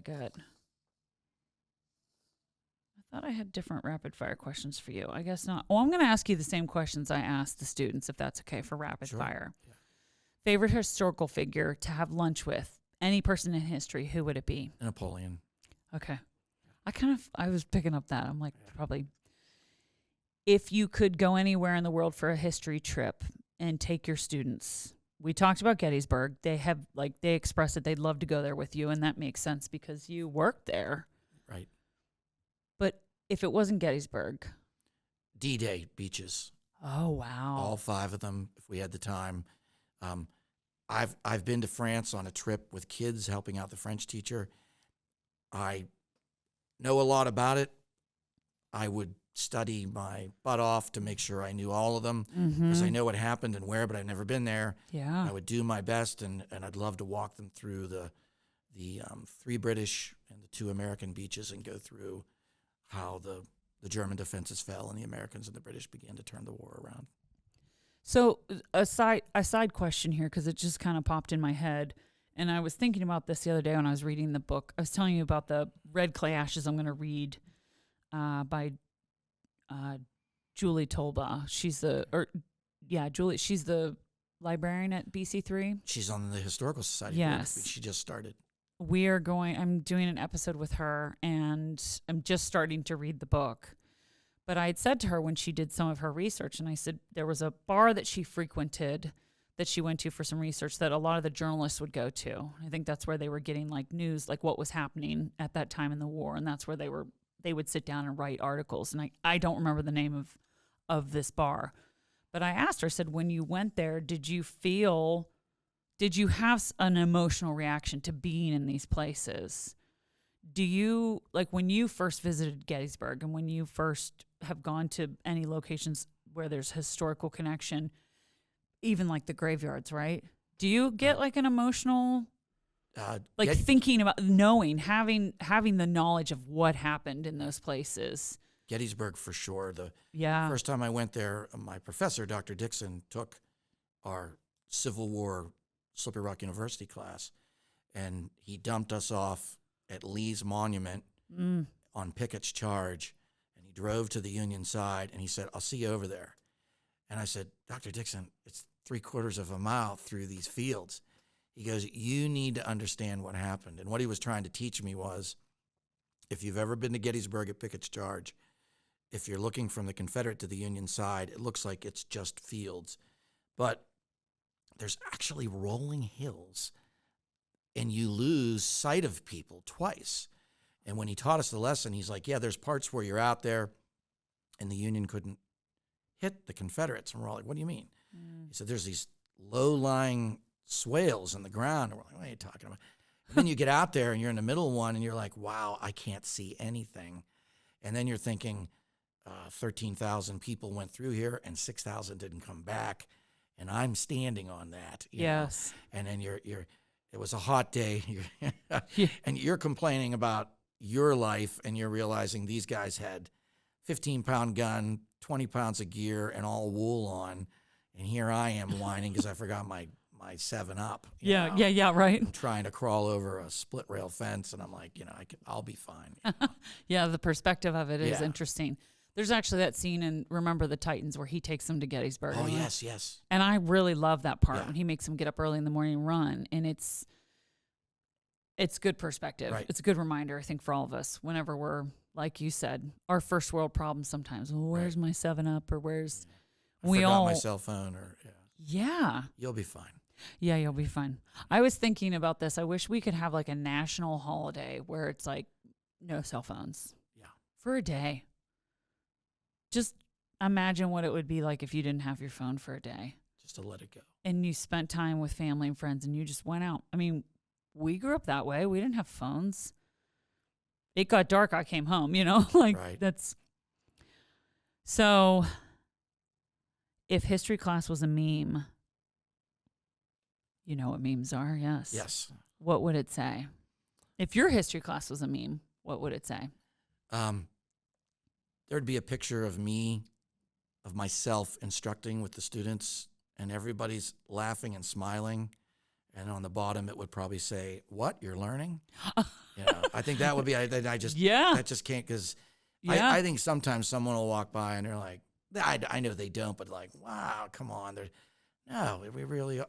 thought I had different rapid fire questions for you. I guess not. Oh, I'm going to ask you the same questions I asked the students, if that's okay for rapid fire. Yeah. Favorite historical figure to have lunch with? Any person in history, who would it be? Napoleon. Okay. I was picking up that. I'm like, probably. If you could go anywhere in the world for a history trip and take your students, we talked about Gettysburg. They expressed that they'd love to go there with you, and that makes sense because you worked there. Right. But if it wasn't Gettysburg? D-Day beaches. Oh, wow. All 5 of them, if we had the time. I've been to France on a trip with kids helping out the French teacher. I know a lot about it. I would study my butt off to make sure I knew all of them because I know what happened and where, but I've never been there. Yeah. I would do my best, and I'd love to walk them through the 3 British and the 2 American beaches and go through how the German defenses fell and the Americans and the British began to turn the war around. So a side question here, because it just kind of popped in my head, and I was thinking about this the other day when I was reading the book. I was telling you about the Red Clay Ashes I'm going to read by Julie Tolba. She's the librarian at BC3. She's on the Historical Society. Yes. Board. She just started. I'm doing an episode with her, and I'm just starting to read the book. But I had said to her when she did some of her research, and I said there was a bar that she frequented that she went to for some research that a lot of the journalists would go to. I think that's where they were getting like news, like what was happening at that time in the war. And that's where they would sit down and write articles. And I don't remember the name of this bar. But I asked her, I said, when you went there, did you have an emotional reaction to being in these places? Do you, like when you first visited Gettysburg and when you first have gone to any locations where there's historical connection, even like the graveyards, right? Do you get like an emotional, thinking about having the knowledge of what happened in those places? Gettysburg for sure. The first time I went there, my professor, Dr. Dixon, took our Civil War Slippery Rock University class, and he dumped us off at Lee's Monument on Pickett's Charge, and he drove to the Union side, and he said, "I'll see you over there." And I said, "Dr. Dixon, it's 3/4 of a mile through these fields." He goes, "You need to understand what happened." And what he was trying to teach me was, if you've ever been to Gettysburg at Pickett's Charge, if you're looking from the Confederate to the Union side, it looks like it's just fields. But there's actually rolling hills, and you lose sight of people twice. And when he taught us the lesson, he's like, yeah, there's parts where you're out there and the Union couldn't hit the Confederates. And we're all like, what do you mean? He said, there's these low-lying swales in the ground. And we're like, what are you talking about? And then you get out there and you're in the middle of one and you're like, wow, I can't see anything. And then you're thinking 13,000 people went through here and 6,000 didn't come back. And I'm standing on that. You know? And then it was a hot day, and you're complaining about your life, and you're realizing these guys had 15-pound gun, 20 pounds of gear, and all wool on, and here I am whining because I forgot my 7-Up. Yeah, right. I'm trying to crawl over a split rail fence, and I'm like, I'll be fine. Yeah, the perspective of it is interesting. There's actually that scene in Remember the Titans where he takes them to Gettysburg. Oh, yes. And I really love that part when he makes them get up early in the morning and run. And it's good perspective. Right. It's a good reminder, I think, for all of us whenever we're, like you said, our first world problems sometimes. Well, where's my 7-Up or where's... I forgot my cell phone or... Yeah. You'll be fine. Yeah, you'll be fine. I was thinking about this. I wish we could have like a national holiday where it's like no cell phones. Yeah. For a day. Just imagine what it would be like if you didn't have your phone for a day. Just to let it go. And you spent time with family and friends and you just went out. I mean, we grew up that way. We didn't have phones. It got dark, I came home, like Right. that's. So if history class was a meme, you know what memes are, yes. Yes. What would it say? If your history class was a meme, what would it say? There'd be a picture of me, of myself instructing with the students, and everybody's laughing and smiling. And on the bottom, it would probably say, "What, you're learning?" I think that would be. I just that just can't, because I think sometimes someone will walk by and they're like, I know they don't, but like, wow, come on, we really.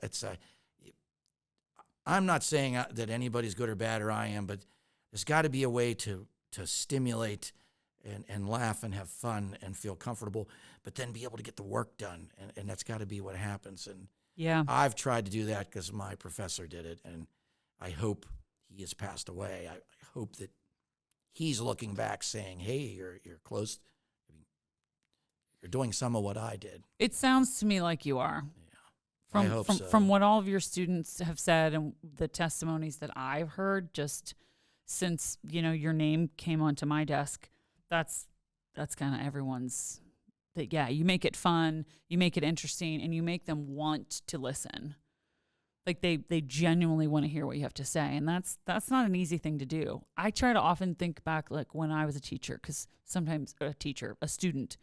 I'm not saying that anybody's good or bad, or I am, but there's got to be a way to stimulate and laugh and have fun and feel comfortable, but then be able to get the work done, and that's got to be what happens. And Yeah. I've tried to do that because my professor did it, and I hope he has passed away. I hope that he's looking back saying, hey, you're close. You're doing some of what I did. It sounds to me like you are. Yeah, I hope so. From what all of your students have said and the testimonies that I've heard just since, your name came onto my desk, that's kind of everyone's, that, yeah, you make it fun, you make it interesting, and you make them want to listen. Like they genuinely want to hear what you have to say. And that's not an easy thing to do. I try to often think back like when I was a teacher, because sometimes a student,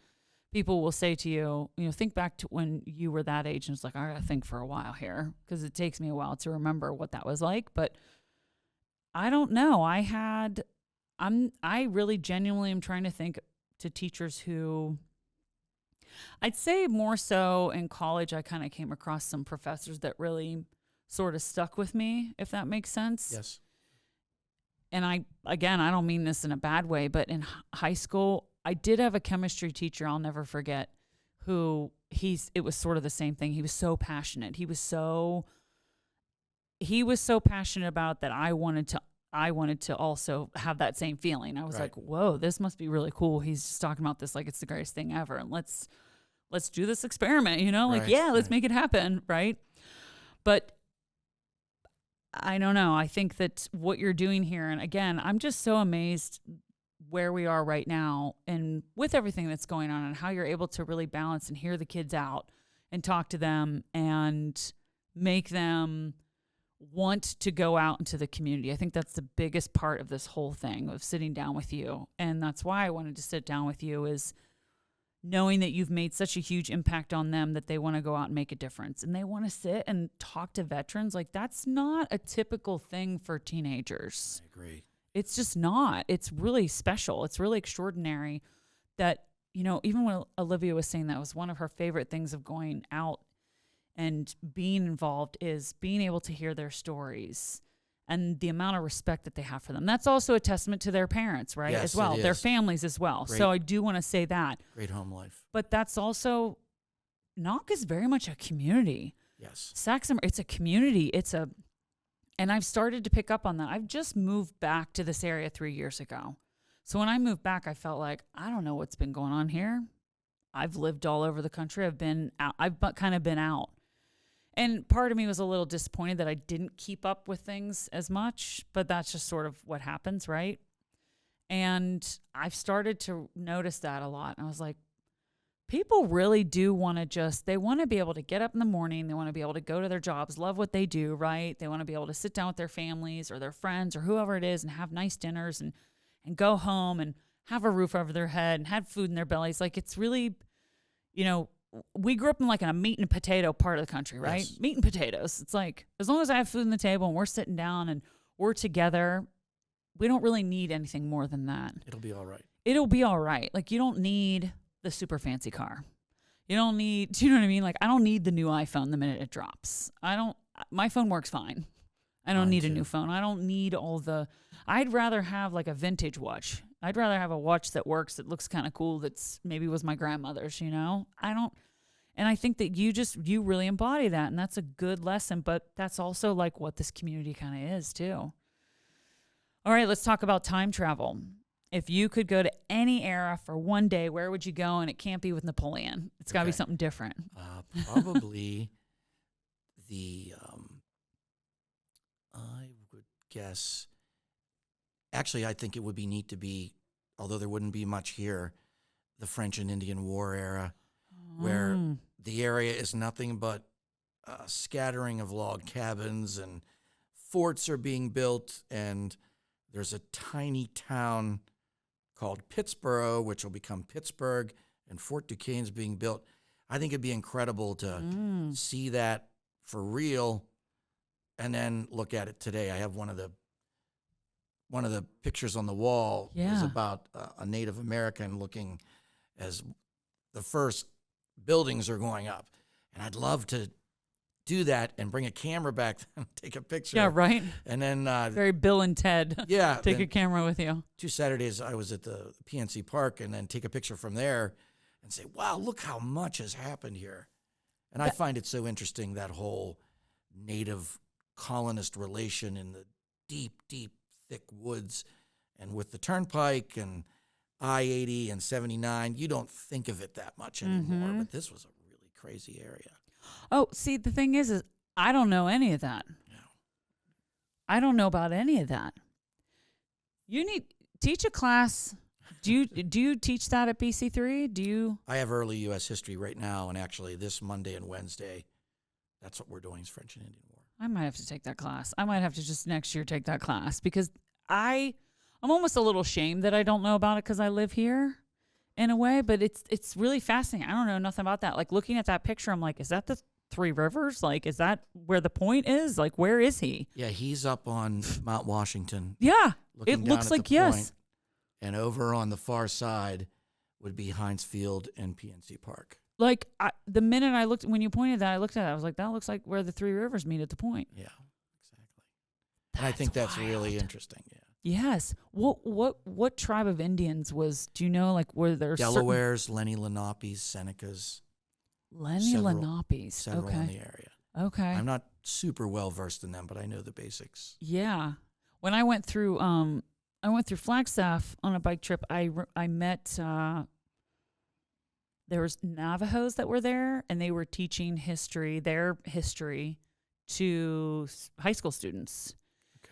people will say to you, think back to when you were that age. And it's like, I got to think for a while here, because it takes me a while to remember what that was like. But I don't know. I really genuinely am trying to think to teachers who, I'd say more so in college, I kind of came across some professors that really sort of stuck with me, if that makes sense. Yes. And I don't mean this in a bad way, but in high school, I did have a chemistry teacher I'll never forget, who it was sort of the same thing. He was so passionate. He was so passionate about that I wanted to also have that same feeling. I was like, whoa, this must be really cool. He's just talking about this like it's the greatest thing ever. And let's do this experiment, let's make it happen. Right. But I don't know. I think that what you're doing here, and again, I'm just so amazed where we are right now and with everything that's going on and how you're able to really balance and hear the kids out and talk to them and make them want to go out into the community. I think that's the biggest part of this whole thing of sitting down with you. And that's why I wanted to sit down with you, is knowing that you've made such a huge impact on them that they want to go out and make a difference. And they want to sit and talk to veterans. Like, that's not a typical thing for teenagers. I agree. It's just not. It's really special. It's really extraordinary that, even when Olivia was saying that was one of her favorite things of going out and being involved is being able to hear their stories and the amount of respect that they have for them. That's also a testament to their parents, right? Yes, as well, their families as well. Great. So I do want to say that. Great home life. But that's also, NOC is very much a community. Yes. Saxon, it's a community. And I've started to pick up on that. I've just moved back to this area 3 years ago. So when I moved back, I felt like, I don't know what's been going on here. I've lived all over the country. I've been out. I've kind of been out. And part of me was a little disappointed that I didn't keep up with things as much, but that's just sort of what happens, right? And I've started to notice that a lot. And I was like, people really do want to they want to be able to get up in the morning. They want to be able to go to their jobs, love what they do, right? They want to be able to sit down with their families or their friends or whoever it is and have nice dinners and go home and have a roof over their head and have food in their bellies. Like, it's really, we grew up in like a meat and potato part of the country, right? Yes. Meat and potatoes. It's like, as long as I have food on the table and we're sitting down and we're together, we don't really need anything more than that. It'll be all right. It'll be all right. Like, you don't need the super fancy car. You don't need, do you know what I mean? Like, I don't need the new iPhone the minute it drops. My phone works fine. I don't need a new phone. I don't need I'd rather have like a vintage watch. I'd rather have a watch that works, that looks kind of cool, that's maybe was my grandmother's, And I think that you really embody that, and that's a good lesson, but that's also like what this community kind of is too. All right, let's talk about time travel. If you could go to any era for one day, where would you go? And it can't be with Napoleon. It's got to be something different. Probably I would guess, actually, I think it would be neat to be, although there wouldn't be much here, the French and Indian War era, where the area is nothing but a scattering of log cabins and forts are being built, and there's a tiny town called Pittsburgh, which will become Pittsburgh, and Fort Duquesne's being built. I think it'd be incredible to see that for real and then look at it today. I have one of the pictures on the wall is about a Native American looking as the first buildings are going up. And I'd love to do that and bring a camera back and take a picture. Yeah, right. And then very Bill and Ted. Yeah. Take a camera with you. 2 Saturdays I was at the PNC Park and then take a picture from there and say, wow, look how much has happened here. And I find it so interesting, that whole native colonist relation in the deep, deep, thick woods. And with the turnpike and I-80 and 79, you don't think of it that much anymore. But this was a really crazy area. Oh, see, the thing is I don't know any of that. No. I don't know about any of that. You need teach a class. Do you teach that at BC3? Do you? I have early U.S. history right now, and actually this Monday and Wednesday, that's what we're doing is French and Indian War. I might have to take that class. I might have to just next year take that class because I'm almost a little ashamed that I don't know about it because I live here in a way, but it's really fascinating. I don't know nothing about that. Like looking at that picture, I'm like, is that the Three Rivers? Like, is that where the point is? Like, where is he? Yeah, he's up on Mount Washington. Yeah, looking it down looks at like the yes. point, and over on the far side would be Heinz Field and PNC Park. Like the minute I looked, when you pointed that, I looked at it. I was like, that looks like where the Three Rivers meet at the point. Yeah, exactly. And I think that's really interesting. Yeah. Yes. What tribe of Indians was? Do you know? Like, were there Delawares, Lenni Lenapes, Senecas. Lenni Lenapes? Several in the area. Okay. I'm not super well versed in them, but I know the basics. Yeah. When I went through Flagstaff on a bike trip, I met there was Navajos that were there, and they were teaching their history to high school students.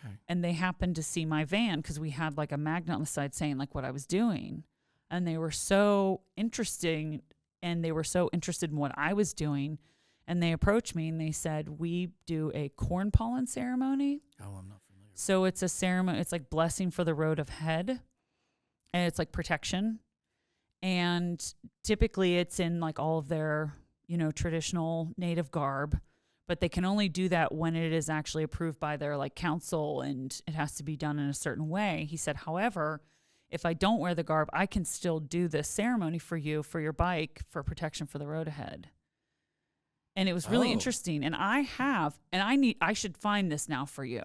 Okay. And they happened to see my van because we had like a magnet on the side saying like what I was doing. And they were so interesting, and they were so interested in what I was doing. And they approached me and they said, we do a corn pollen ceremony. Oh, I'm not familiar. So it's a ceremony. It's like blessing for the road of head. And it's like protection. And typically it's in like all of their, traditional native garb. But they can only do that when it is actually approved by their like council, and it has to be done in a certain way. He said, however, if I don't wear the garb, I can still do this ceremony for you, for your bike, for protection for the road ahead. And it was really interesting. And I should find this now for you.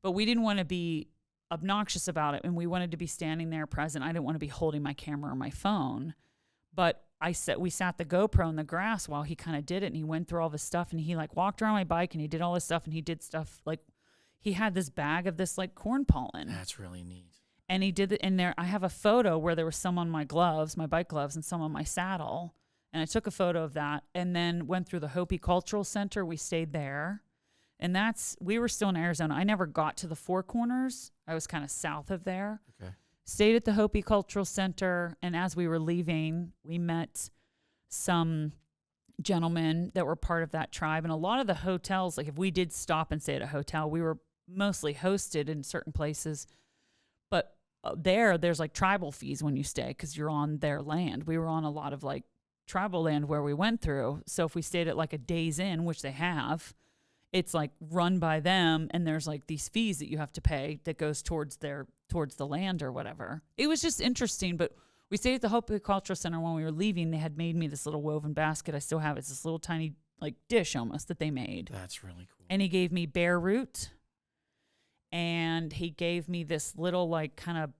But we didn't want to be obnoxious about it, and we wanted to be standing there present. I didn't want to be holding my camera or my phone. But we sat the GoPro in the grass while he kind of did it, and he went through all this stuff, and he like walked around my bike, and he did all this stuff, and he did stuff like he had this bag of this like corn pollen. That's really neat. And he did it in there. I have a photo where there was some on my gloves, my bike gloves, and some on my saddle. And I took a photo of that and then went through the Hopi Cultural Center. We stayed there. And we were still in Arizona. I never got to the Four Corners. I was kind of south of there. Okay. Stayed at the Hopi Cultural Center. And as we were leaving, we met some gentlemen that were part of that tribe. And a lot of the hotels, like if we did stop and stay at a hotel, we were mostly hosted in certain places. But there's like tribal fees when you stay because you're on their land. We were on a lot of like tribal land where we went through. So if we stayed at like a Days Inn, which they have, it's like run by them, and there's like these fees that you have to pay that goes towards the land or whatever. It was just interesting. But we stayed at the Hopi Cultural Center. When we were leaving, they had made me this little woven basket. I still have it. It's this little tiny like dish almost that they made. That's really cool. And he gave me bear root, and he gave me this little like kind of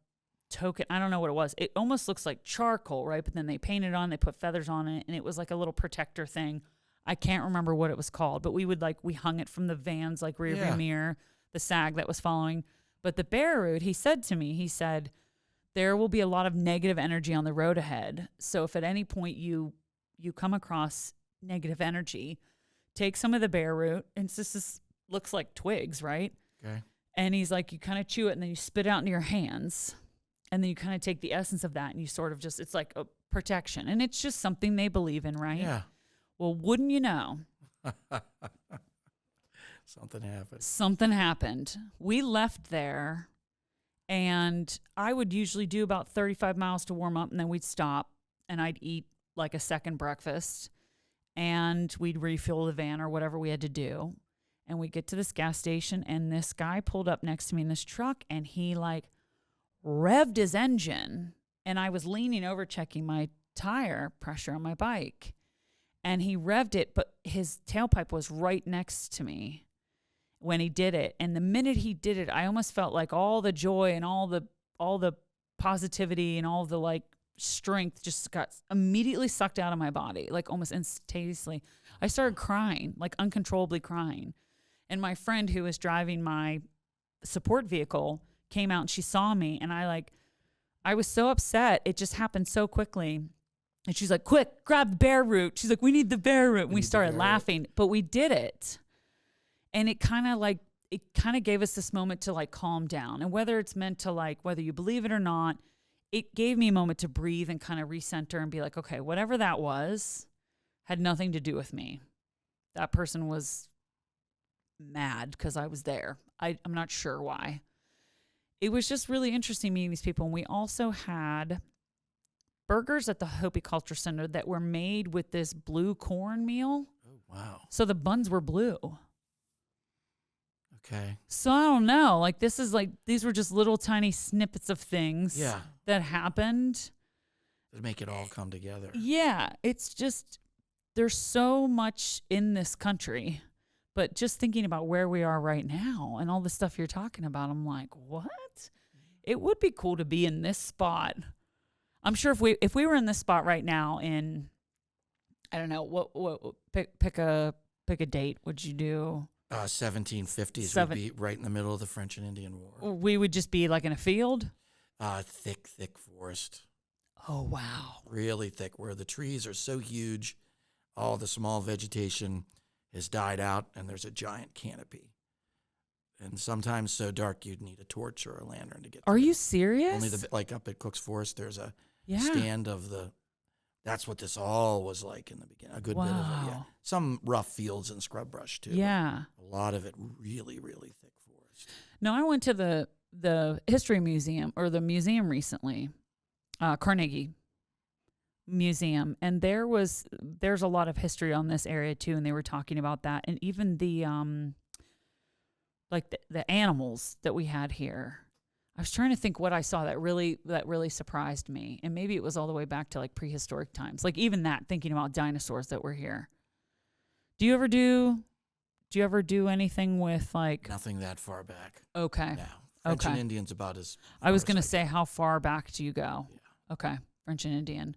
token. I don't know what it was. It almost looks like charcoal, right? But then they painted on, they put feathers on it, and it was like a little protector thing. I can't remember what it was called, but we hung it from the van's like rear view mirror, the sag that was following. But the bear root, he said to me, he said, there will be a lot of negative energy on the road ahead. So if at any point you come across negative energy, take some of the bear root, and this looks like twigs, right? Okay. And he's like, you kind of chew it and then you spit it out into your hands. And then you kind of take the essence of that and you sort of just, it's like a protection. And it's just something they believe in, right? Yeah. Well, wouldn't you know? Something happened. We left there, and I would usually do about 35 miles to warm up, and then we'd stop, and I'd eat like a second breakfast, and we'd refuel the van or whatever we had to do. And we get to this gas station, and this guy pulled up next to me in this truck, and he like revved his engine, and I was leaning over checking my tire pressure on my bike, and he revved it, but his tailpipe was right next to me when he did it. And the minute he did it, I almost felt like all the joy and all the positivity and all the like strength just got immediately sucked out of my body, like almost instantaneously. I started crying, like uncontrollably crying. And my friend who was driving my support vehicle came out, and she saw me, and I was so upset. It just happened so quickly. And she's like, quick, grab the bear root. She's like, we need the bear root. And we started laughing, but we did it. And it kind of gave us this moment to like calm down. And whether it's meant to like, whether you believe it or not, it gave me a moment to breathe and kind of recenter and be like, okay, whatever that was had nothing to do with me. That person was mad because I was there. I'm not sure why. It was just really interesting meeting these people. And we also had burgers at the Hopi Culture Center that were made with this blue corn meal. Oh, wow. So the buns were blue. Okay. So I don't know. Like these were just little tiny snippets of things that happened. That make it all come together. Yeah. It's just, there's so much in this country. But just thinking about where we are right now and all the stuff you're talking about, I'm like, what? It would be cool to be in this spot. I'm sure if we were in this spot right now in, I don't know, what pick a date. Would you do? 1750s would be right in the middle of the French and Indian War. We would just be like in a field? Thick forest. Oh, wow. Really thick, where the trees are so huge, all the small vegetation has died out, and there's a giant canopy. And sometimes so dark you'd need a torch or a lantern to get to Are it. you serious? Only like up at Cook's Forest, there's a stand of that's what this all was like in the beginning. A good bit of it, yeah. Some rough fields and scrub brush, too. Yeah. A lot of it really, really thick forest. No, I went to the History Museum, or the museum recently, Carnegie Museum, and there's a lot of history on this area too, and they were talking about that, and even the the animals that we had here. I was trying to think what I saw that really surprised me, and maybe it was all the way back to like prehistoric times, like even that, thinking about dinosaurs that were here. Do you ever do anything with like nothing that far back? Okay. No. French and Indian's about as I was going to say, how far back do you go? Yeah. Okay, French and Indian.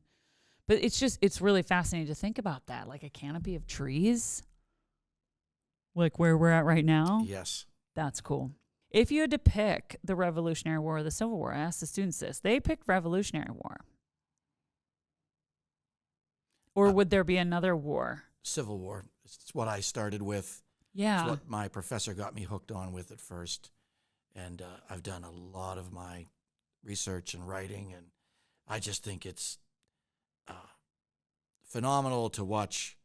But it's really fascinating to think about that, like a canopy of trees, like where we're at right now. Yes. That's cool. If you had to pick the Revolutionary War or the Civil War, I asked the students this, they picked Revolutionary War. Or would there be another war? Civil War. It's what I started with. Yeah. It's what my professor got me hooked on with at first. And I've done a lot of my research and writing, and I just think it's phenomenal to watch.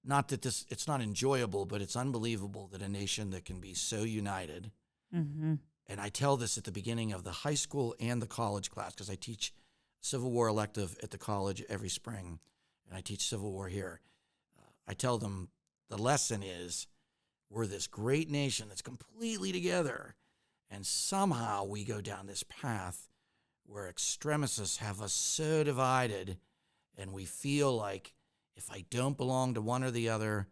Not that it's not enjoyable, but it's unbelievable that a nation that can be so united. Mm-hmm. And I tell this at the beginning of the high school and the college class, because I teach Civil War elective at the college every spring, and I teach Civil War here. I tell them the lesson is we're this great nation that's completely together, and somehow we go down this path where extremists have us so divided, and we feel like if I don't belong to one or the other,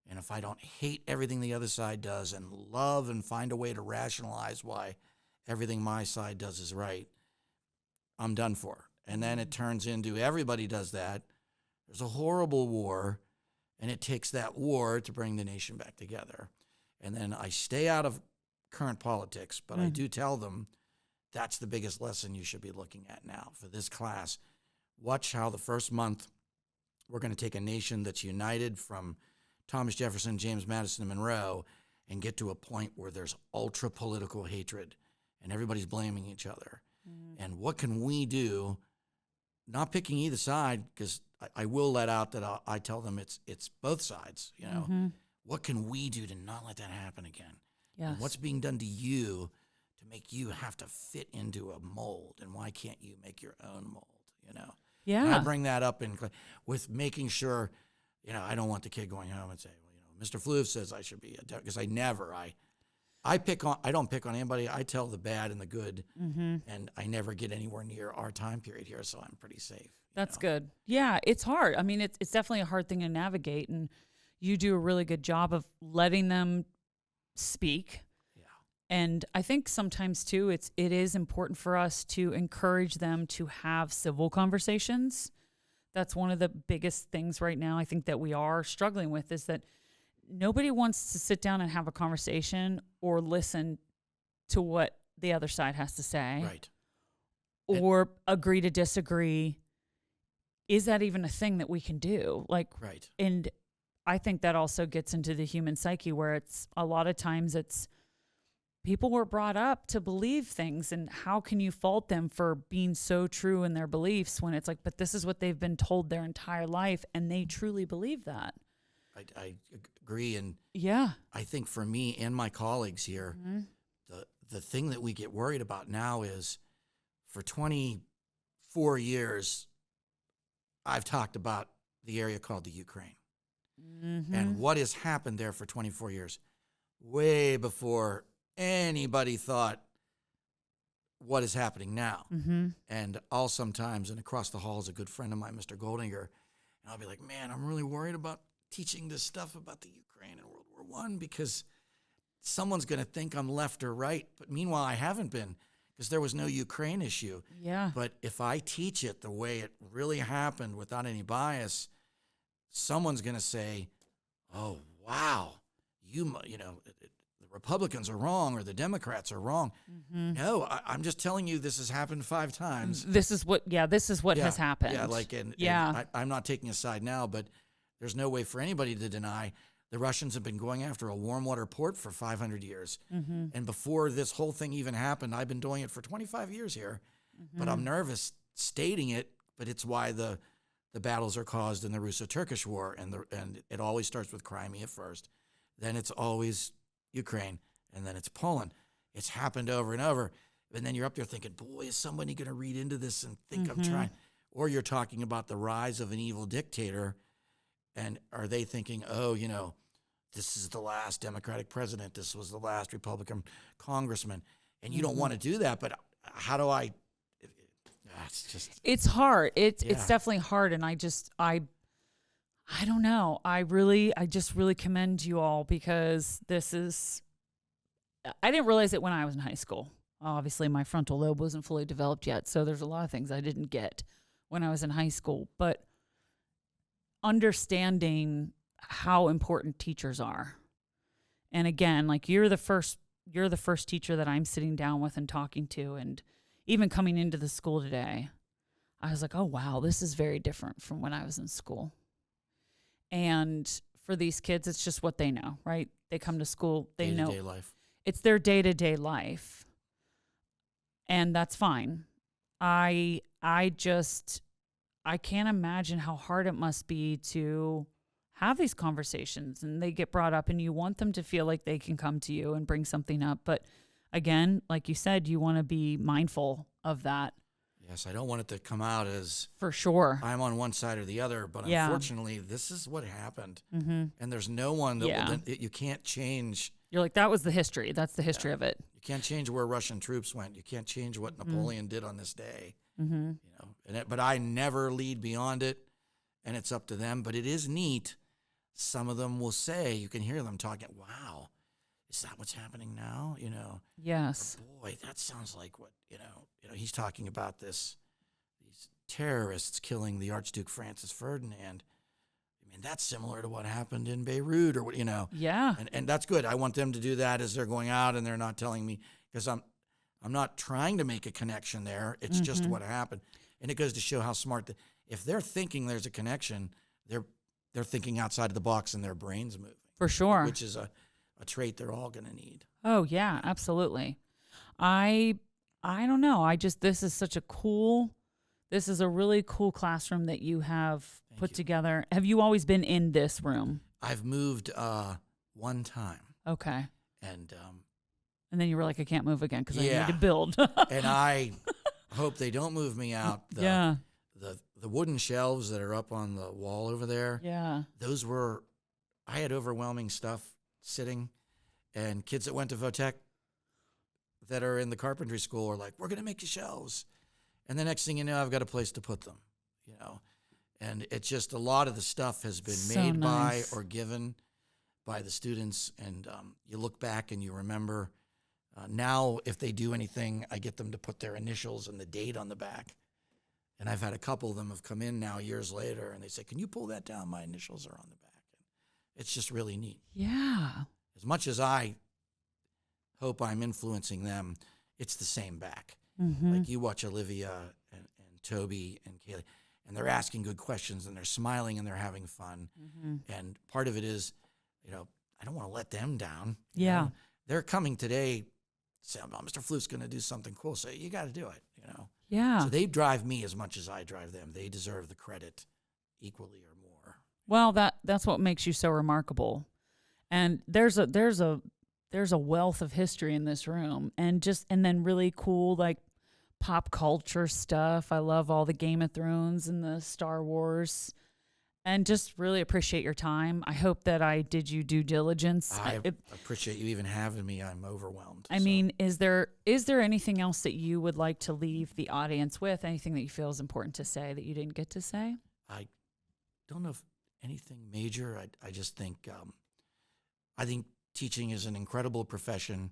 and if I don't hate everything the other side does and love and find a way to rationalize why everything my side does is right, I'm done for. And then it turns into everybody does that. There's a horrible war, and it takes that war to bring the nation back together. And then I stay out of current politics, but I do tell them that's the biggest lesson you should be looking at now for this class. Watch how the first month we're going to take a nation that's united from Thomas Jefferson, James Madison, and Monroe, and get to a point where there's ultra political hatred and everybody's blaming each other. And what can we do? Not picking either side, because I will let out that I tell them it's both sides. You know, what can we do to not let that happen again? Yes. And what's being done to you to make you have to fit into a mold? And why can't you make your own mold? You know. Yeah. And I bring that up with making sure, you know, I don't want the kid going home and saying, well, you know, Mr. Pflugh says I should be a because I don't pick on anybody. I tell the bad and the good, and I never get anywhere near our time period here, so I'm pretty safe. That's good. Yeah, it's hard. I mean, it's definitely a hard thing to navigate, and you do a really good job of letting them speak. Yeah. And I think sometimes too, it is important for us to encourage them to have civil conversations. That's one of the biggest things right now I think that we are struggling with, is that nobody wants to sit down and have a conversation or listen to what the other side has to say. Right. Or agree to disagree. Is that even a thing that we can do? Right. And I think that also gets into the human psyche, where it's a lot of times it's people were brought up to believe things, and how can you fault them for being so true in their beliefs when it's like, but this is what they've been told their entire life, and they truly believe that. I agree, and yeah, I think for me and my colleagues here, the thing that we get worried about now is, for 24 years, I've talked about the area called the Ukraine, and what has happened there for 24 years, way before anybody thought what is happening now. And I'll sometimes, and across the hall is a good friend of mine, Mr. Goldinger, and I'll be like, man, I'm really worried about teaching this stuff about the Ukraine and World War I, because someone's going to think I'm left or right. But meanwhile, I haven't been, because there was no Ukraine issue. Yeah. But if I teach it the way it really happened without any bias, someone's going to say, oh, wow, you know, the Republicans are wrong or the Democrats are wrong. No, I'm just telling you this has happened 5 times. This is what has happened. Yeah, and I'm not taking a side now, but there's no way for anybody to deny the Russians have been going after a warm water port for 500 years. And before this whole thing even happened, I've been doing it for 25 years here. But I'm nervous stating it, but it's why the battles are caused in the Russo-Turkish War, and it always starts with Crimea first. Then it's always Ukraine, and then it's Poland. It's happened over and over. And then you're up there thinking, boy, is somebody going to read into this and think I'm trying? Or you're talking about the rise of an evil dictator, and are they thinking, oh, you know, this is the last Democratic president, this was the last Republican congressman, and you don't want to do that, but how do I? It's hard. It's definitely hard, and I don't know. I just really commend you all, because I didn't realize it when I was in high school. Obviously, my frontal lobe wasn't fully developed yet, so there's a lot of things I didn't get when I was in high school, but understanding how important teachers are. And again, like you're the first teacher that I'm sitting down with and talking to, and even coming into the school today, I was like, oh wow, this is very different from when I was in school. And for these kids, it's just what they know, right? They come to school, they know day-to-day life. It's their day-to-day life. And that's fine. I can't imagine how hard it must be to have these conversations, and they get brought up, and you want them to feel like they can come to you and bring something up. But again, like you said, you want to be mindful of that. Yes, I don't want it to come out as for sure I'm on one side or the other, but unfortunately, this is what happened, and there's no one that you can't change. You're like, that was the history. That's the history of it. You can't change where Russian troops went. You can't change what Napoleon did on this day. You know, but I never lead beyond it, and it's up to them. But it is neat. Some of them will say, you can hear them talking, wow, is that what's happening now? Yes. Or, boy, that sounds like what, he's talking about these terrorists killing the Archduke Francis Ferdinand. I mean, that's similar to what happened in Beirut or what, Yeah. And that's good. I want them to do that as they're going out and they're not telling me, because I'm not trying to make a connection there. It's just what happened. And it goes to show how smart if they're thinking there's a connection, they're thinking outside of the box and their brain's moving. For sure. Which is a trait they're all going to need. Oh yeah, absolutely. I don't know. This is a really cool classroom that you have put together. Have you always been in this room? I've moved one time. Okay. And then you were like, I can't move again because I Yeah. need to build. and I hope they don't move me out. Yeah. The wooden shelves that are up on the wall over there. Yeah. I had overwhelming stuff sitting, and kids that went to Votech that are in the carpentry school are like, we're going to make you shelves. And the next thing you know, I've got a place to put them, And it's just a lot of the stuff has been made nice. by or given by the students. And you look back and you remember. Now, if they do anything, I get them to put their initials and the date on the back. And I've had a couple of them have come in now years later, and they say, can you pull that down? My initials are on the back. And it's just really neat. Yeah. As much as I hope I'm influencing them, it's the same back. Mm-hmm. Like you watch Olivia and Toby and Kaylee, and they're asking good questions, and they're smiling, and they're having fun. Mm-hmm. And part of it is, I don't want to let them down. Yeah. They're coming today saying, oh, Mr. Pflugh's going to do something cool, so you got to do it, Yeah. So they drive me as much as I drive them. They deserve the credit equally or more. Well, that's what makes you so remarkable. And there's a wealth of history in this room, and then really cool like pop culture stuff. I love all the Game of Thrones and the Star Wars, and just really appreciate your time. I hope that I did you due diligence. I appreciate you even having me. I'm overwhelmed. I mean, is there anything else that you would like to leave the audience with? Anything that you feel is important to say that you didn't get to say? I don't know if anything major. I just think I think teaching is an incredible profession.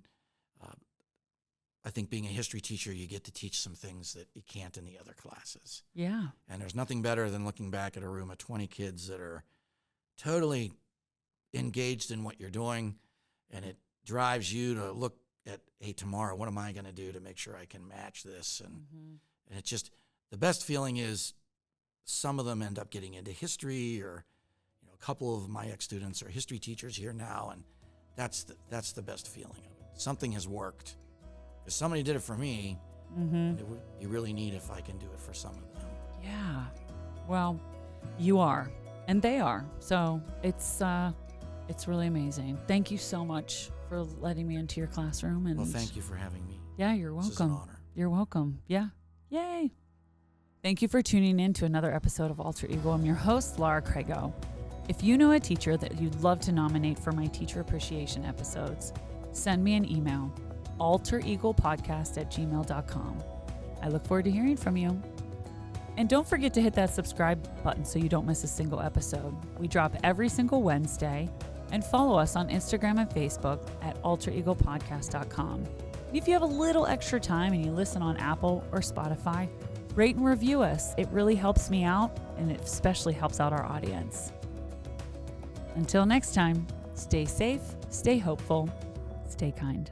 I think being a history teacher, you get to teach some things that you can't in the other classes. Yeah. And there's nothing better than looking back at a room of 20 kids that are totally engaged in what you're doing, and it drives you to look at, hey, tomorrow, what am I going to do to make sure I can match this? And and it's just, the best feeling is some of them end up getting into history, or a couple of my ex-students are history teachers here now, and that's the best feeling of it. Something has worked. If somebody did it for me, and it would be really neat if I can do it for some of them. Yeah. Well, you are, and they are. So it's really amazing. Thank you so much for letting me into your classroom. And Well, thank you for having me. Yeah, you're welcome. This is an honor. You're welcome. Yeah. Yay. Thank you for tuning in to another episode of Alter Ego. I'm your host, Laura Crago. If you know a teacher that you'd love to nominate for my teacher appreciation episodes, send me an email, altereaglepodcast@gmail.com. I look forward to hearing from you. And don't forget to hit that subscribe button so you don't miss a single episode. We drop every single Wednesday, and follow us on Instagram and Facebook at altereaglepodcast.com. And if you have a little extra time and you listen on Apple or Spotify, rate and review us. It really helps me out, and it especially helps out our audience. Until next time, stay safe, stay hopeful, stay kind.